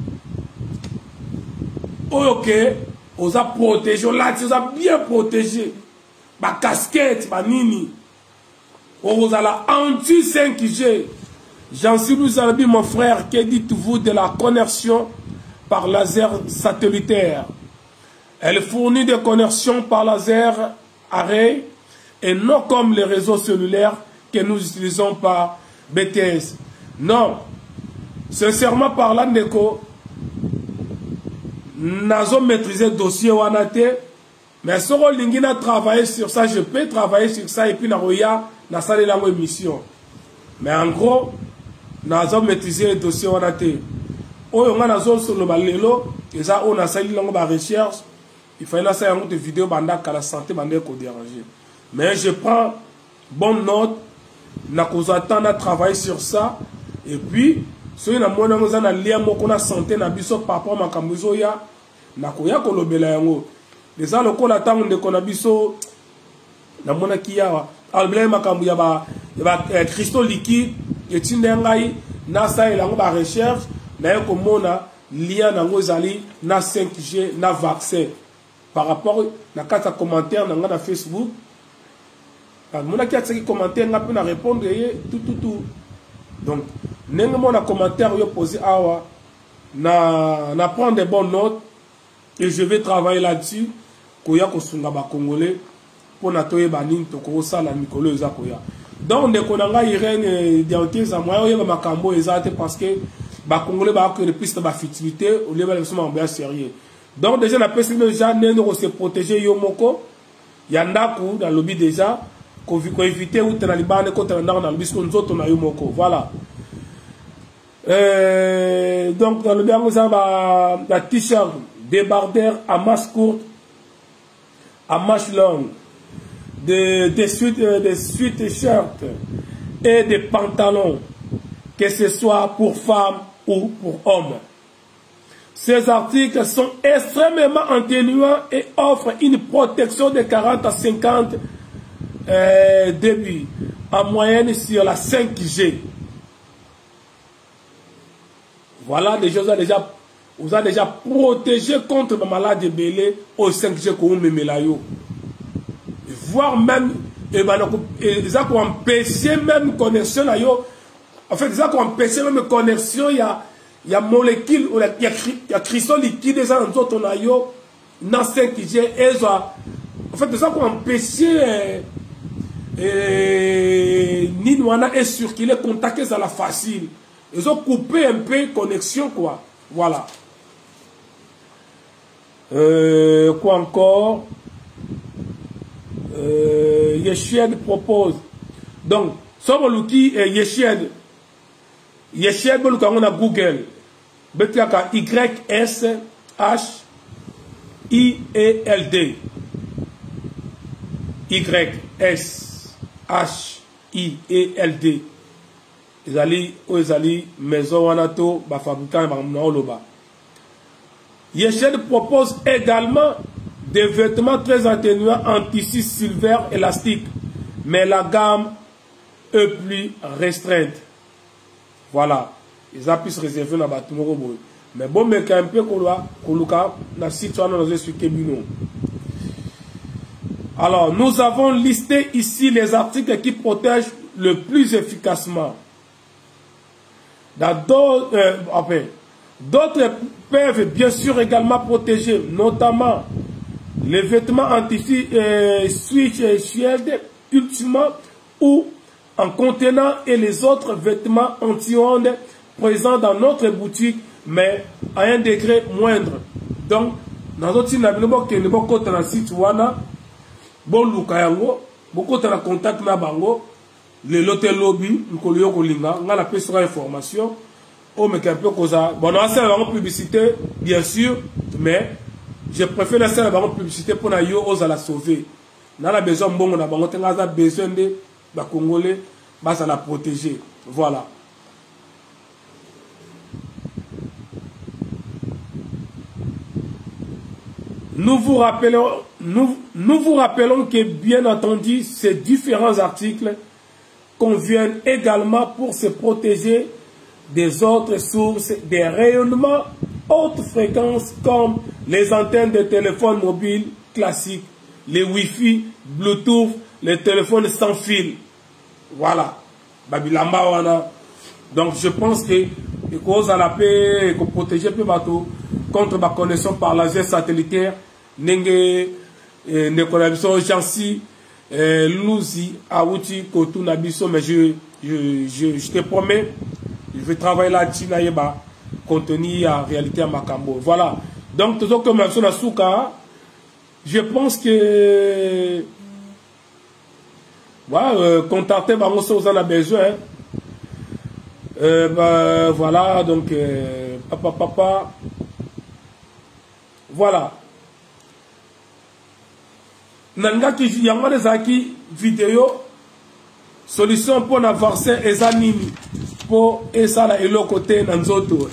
Ok, on a protégé, on a bien protégé. Ma casquette, ma nini. On a la anti-5G. J'en suis vous avez mon frère, que dites-vous de la connexion par laser satellitaire? Elle fournit des connexions par laser array et non comme les réseaux cellulaires que nous utilisons par BTS. Non. Sincèrement parlant, Neko, nazo maîtriser le dossier wanate, mais si on a travaillé sur ça, je peux travailler sur ça et puis na roya na salle la émission. Mais en gros, nazo maîtriser le dossier wanate. Oh on a nazo sur le balelo, et ça on a salle la recherche. Il fallait là ça une autre vidéo banda la santé banda ko déranger. Mais je prends bonne note, na cause attendre à travailler sur ça et puis si on a mon na lien mo ko na santé na biso papa makambuzo ya na koya kolobela yango déjà lokola tango de konabiso na mona kiyawa albele makambu ya ba cristaux liquide etinde ngai na sa elango ba recherche na ko mona lien nango zali na 5G na vaccin par rapport na kata commentaire na na Facebook mona ki atiki commentaire nga pe na répondre tout donc nengo mona commentaire yo posé awa na prendre des bonnes notes. Et je vais travailler là-dessus. Koya kosunga ba Congolais pour natoye banin to ko sala mikolo eza koya. Donc de konanga Irène dianté za moyo yeba makambo ezate parce que ba Congolais ba que plus de ba futilité au lieu ba soma bien sérieux. Donc déjà na pesi déjà neno se protéger yo moko yanda ku dans lobby déjà ko éviter ou tena libane ko tena na bisko nzoto na yo moko. Voilà. Donc dans le bien ça ba t-shirt débardeur à manches courtes, à manches longues, des sweatshirts et des pantalons, que ce soit pour femmes ou pour hommes. Ces articles sont extrêmement atténuants et offrent une protection de 40 à 50 débits en moyenne sur la 5G. Voilà, les gens vous a déjà protégé contre la maladie de Bélé au 5G qu'on me met là. Voire même, ils ont empêché même connexion là. En fait, ils ont empêché même connexion. Il y a molécules, il y a cristaux liquides, ils ont d'autres là. Dans 5G, en fait, ils ont empêché Ninwana et circuler, contacter ça la facile. Ils ont coupé un peu connexion quoi. Voilà. Quoi encore? Yeshied propose. Donc, Sobolouki et Yeshied. Yeshied, on a Google. Betiaka YSHIELD. YSHIELD. Ils allaient maison wanato, ba fabricant ba oloba. Yeshed propose également des vêtements très atténuants en tissu silver élastique, mais la gamme est plus restreinte. Voilà, ils ont pu se réserver dans le bâtiment. Mais bon, mais quand même, na site nous expliquer mieux. Alors, nous avons listé ici les articles qui protègent le plus efficacement. D'autres peuvent bien sûr également protéger, notamment les vêtements en tissu switch et shield ultimement ou en contenant et les autres vêtements anti-ondes présents dans notre boutique, mais à un degré moindre. Donc, dans notre site, dans site wana, bon lukayango, beaucoup de contact na bango, le lote lobby, nkolio kolinga, nga la peste information. Oh, mais qu'un peu cosa. Bon, on a fait la publicité, bien sûr, mais je préfère la faire la publicité pour na yo osa la sauver. On a besoin bon, on a besoin de la Congolais, bah ça la protéger. Voilà. Nous vous rappelons que, bien entendu, ces différents articles conviennent également pour se protéger des autres sources, des rayonnements haute fréquence comme les antennes de téléphones mobiles classiques, les Wi-Fi, Bluetooth, les téléphones sans fil. Voilà. Babilamba wana. Donc je pense que les causes à la paix, que protéger le bateau contre ma connexion par laser satellitaire, Nenge, Nekonabiso, Jansi, Louzi, Aouti, Kotou, Nabiso, mais je te promets, je vais travailler là-dessus, contenu en réalité à Makambo. Voilà. Donc, toujours comme la Souka, je pense que voilà, contacter Bango si vous en avez besoin. Voilà, donc papa. Voilà. Nanga qui yanga des aki vidéo solution pour na vaccin ezanini pour esala elo côté nanzoto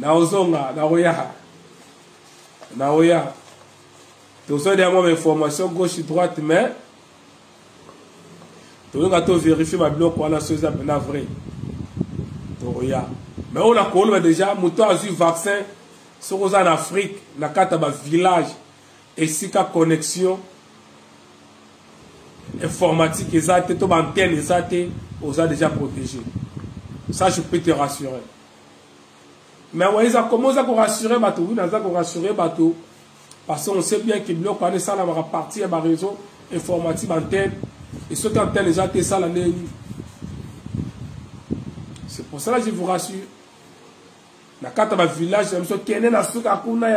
na ozonga na oya tout ça derrière information gauche droite mais tout le to vérifier ma bloc wala chose na vrai to oya mais on a connu déjà muto a eu vaccin sur en Afrique na kata ba village et si la connexion informatique exacte, ton antenne exacte, on a déjà protégé. Ça, je peux te rassurer. Mais ouais, ça commence à rassurer bateau, oui, ça rassurer bateau, parce qu'on sait bien que le bloc on ça la partie à ma réseau informatique antenne et cette antenne exacte ça l'année. C'est pour ça que je vous rassure. Na kata ba village, je me suis kene na suka kuna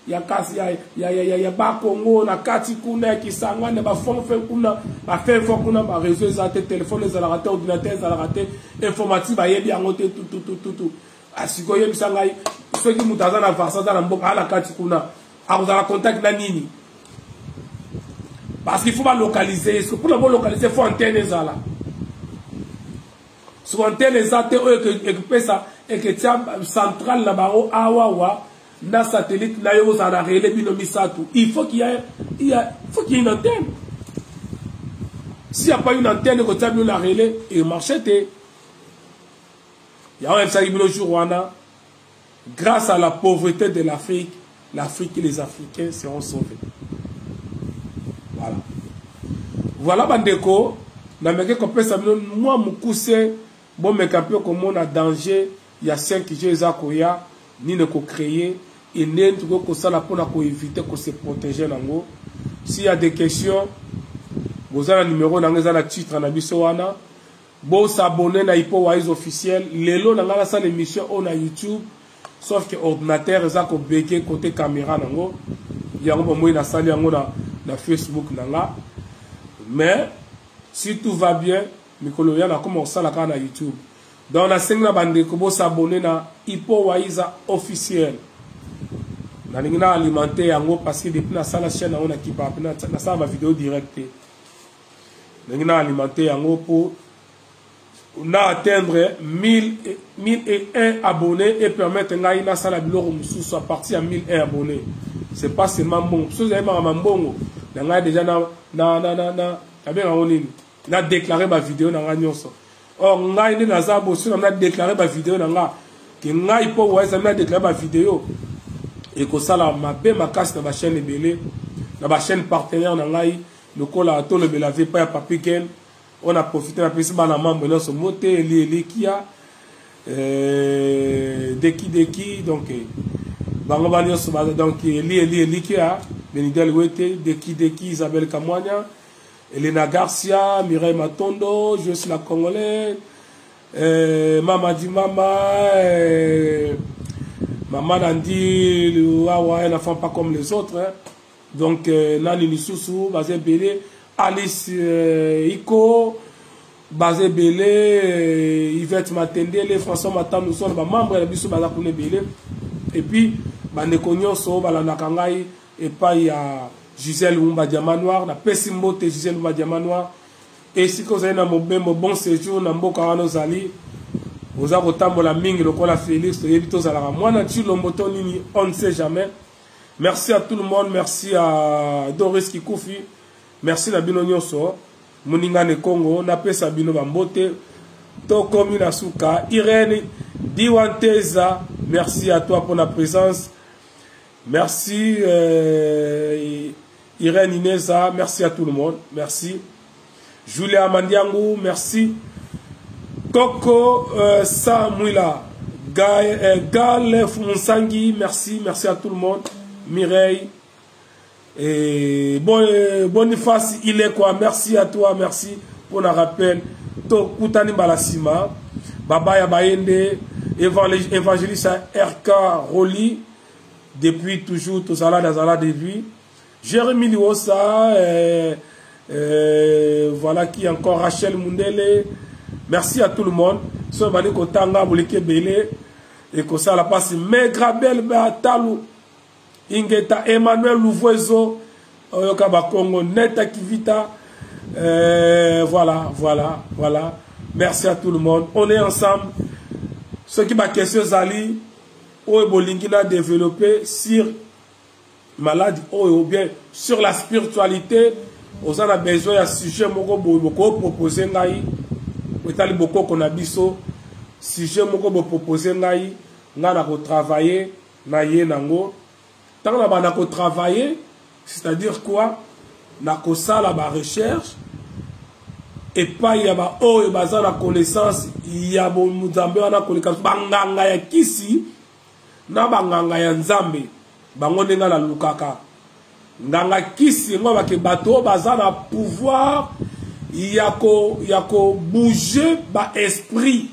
ya kasi ya ba Congo na kati kuna ki sangane ba fond fait kuna ba fait fond kuna ba réseau exact téléphone les raté ordinateur les raté informatique ba yebi angote tout asiko yebi sangai ceux qui mutaza na farsa na mboka ala kati kuna akuzala contact na nini parce qu'il faut pas localiser est-ce que pour la localiser faut antenne ezala sur antenne exact et que ça et que tiens centrale là-bas awawa na satellite na yo ça na relais binomisatu il faut qu'il y ait une antenne. S'il n'y a pas une antenne que tu as mis la relais et marché il y a un jour grâce à la pauvreté de l'Afrique et les Africains seront sauvés. Voilà bandeko na meke ko pesa moi mukuse bon me kapio comme on a danger il y a 5G zakoya ni ne ko créer et ne ko ça la pour éviter que se protéger nango. S'il y a des questions vous avez un numéro dans le titre na biso wana bon s'abonner na ipo wise officiel lelo na ngala ça l'émission on a YouTube sauf que ordinateur zako beke côté caméra nango yango moi na sali yango na Facebook nanga mais si tout va bien mikolo yana comme ça la na YouTube. Dans la scène la bande ko s'abonner na ipo wise officiel na ningina alimenter yango parce que depuis na sala chaîne on a qui pa na ça ma vidéo directe ningina alimenter yango pour on a atteindre 1001 abonnés et permettre ngai na sala biloko mususu à partir à 1001 abonnés c'est pas seulement bon. Si vous avez bon, déjà na déclaré ma vidéo na nyonso. Or ngai ne naza bosu na déclaré ma vidéo na nga que ngai po wa na déclaré ma vidéo et que ça la ma be ma casse na ma chaîne ebele na ma chaîne partenaire na ngai le kola to le belavé pas papi ken on a profité la pesi bana membre na so mote eli kia deki donc bango banyo so donc eli kia Benidel Wete deki Isabelle Kamwanya, Elena Garcia, Mireille Matondo, je suis la Congolaise, Mama dit Mama, Maman Nandi, elle ne fait pas comme les autres. Hein. Donc, Nani Nisusu, Bazé Belé, Alice Iko, Bazé Belé, Yvette Matendele, François Matan, nous sommes membres de la Bissou Bazakune Belé. Et puis, Bandekonyo So, Balanakangai, et pas il y a Gisèle Oumba Diamanoir, la Pessimbote Gisèle Oumba Diamanoir. Et si vous avez un bon séjour, dans Mboka Wanozali, vous avez autant la mingue, le Kola Félix, le Yébito Zalara. Moi, on ne sait jamais. Merci à tout le monde, merci à Doris Kikoufi, merci à Bino Nyoso, Mouningane Congo, Napé Sabino Bambote, Toko Minasuka, Irène Diwanteza, merci à toi pour la présence. Merci Irène Ineza, merci à tout le monde, merci. Julia Mandiangou, merci. Coco Samouila, Gal Fumunsangi, merci, merci à tout le monde. Mireille, et Boniface, il est quoi, merci à toi, merci pour le rappel. Kutani Balasima, Babaya Bayende, évangéliste RK Roli, depuis toujours, tout ça là, depuis. Jérémy Liosa, voilà qui encore, Rachel Mundele, merci à tout le monde. Sobani Kotanga, Bouleke Bele, et que ça la passe, Megrabel Beatalou, Ingeta Emmanuel Louvoiseau, Oyoka Bakongo, Neta Kivita, voilà. Merci à tout le monde. On est ensemble. Ce qui m'a question Zali, Bolingina développé sur maladie ou bien sur la spiritualité. On a besoin d'un sujet beaucoup proposé ngai. Peut-être beaucoup qu'on a biso sujet beaucoup proposé ngai. N'a ko travailler na ye nango. Tant qu'on a ko travailler, c'est-à-dire quoi? Na ko ça la recherche. Et pas il y a la connaissance, il y a la connaissance, banganga ya kisi, na banganga ya nzambe, bango nenga la lukaka. Nganga kisi, ngo bake bato, baza na pouvoir, yako bouger ba esprit.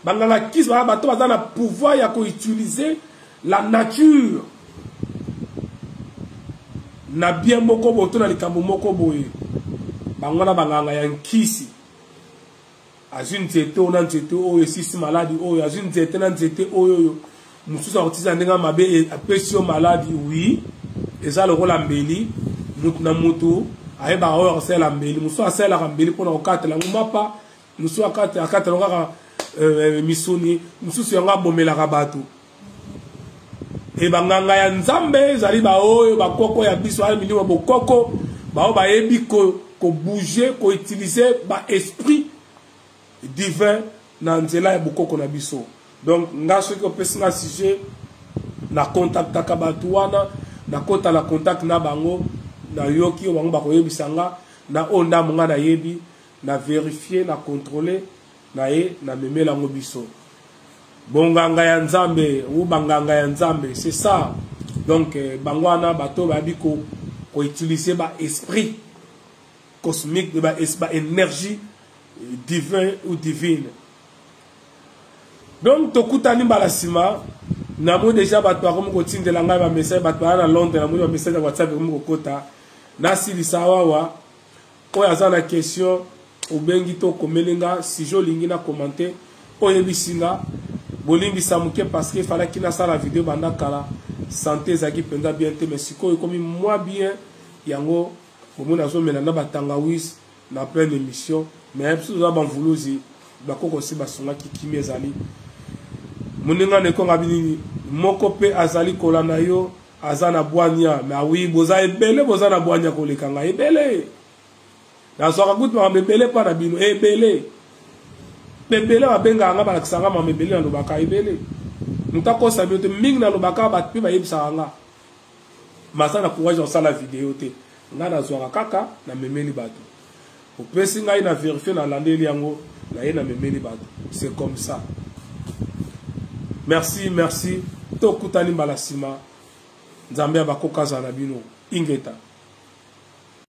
Banganga kisi, bato baza na pouvoir, yako utiliser la nature. Na bien moko boto na likambo moko boye bangona banganga ya nkisi azune nzete ona nzete oyo esisi maladi oyo azune nzete na nzete oyo mususu akotiza ndenga mabe apesio maladi oui eza lokola mbeli mutu na mutu ayeba oyo akosala mbeli mususu asalaka mbeli mpona kokatela ngumapa mususu akatela kaka misuni mususu yango abomelaka bato. Et banganga ya nzambe zali ba oyo ba koko ya biso ali milimo bokoko ba o ba yebi ko bouger ko utiliser ba esprit divin na nzela ya bokoko na biso. Donc nga soki opesi nga sujet na contact ka batu wana na kota la contact na bango na yoki bango ba ko yebisanga na onda monga na yebi na vérifier na contrôler na ye na memela ngo biso. Bonganga ya nzambe ou banganga ya nzambe, c'est ça. Donc bangwana bato babi ko utiliser ba esprit cosmique, ba énergie divine ou divine. Donc tokutani balasima namo déjà bato comme ko tindela ngai ba message bato na Londres namo ba message WhatsApp comme ko kota na silisa wawa ko azana question ou bengi to komelenga si jo lingi na commenter oyebisinga bolingi samuke parce qu'il fallait qu'il na la vidéo banda kala santé zaki penda bien te mais siko comme moi bien yango bomo nazo melana batanga wis na pleine émission mais tout ça ban voulozi bako ko si basonga ki kimezali muninga ne ko ngabini moko pe azali kolanda yo azana bwanya mais oui boza ebele boza na bwanya koleka nga ebele na soka kutu ma ebele pa na bino ebele ebele babenga nga balakisanga ma ebele na lobaka ebele mutako sabi te mingi na lobaka bat pe ba yebisa nga masana courage on sala vidéo te nga na zwaka kaka na memeli bato opesi ngai na vérifier na landeli yango na ye na memeli bato c'est comme ça. Merci tokutani mbala sima nzambe abakokaza na bino ingeta.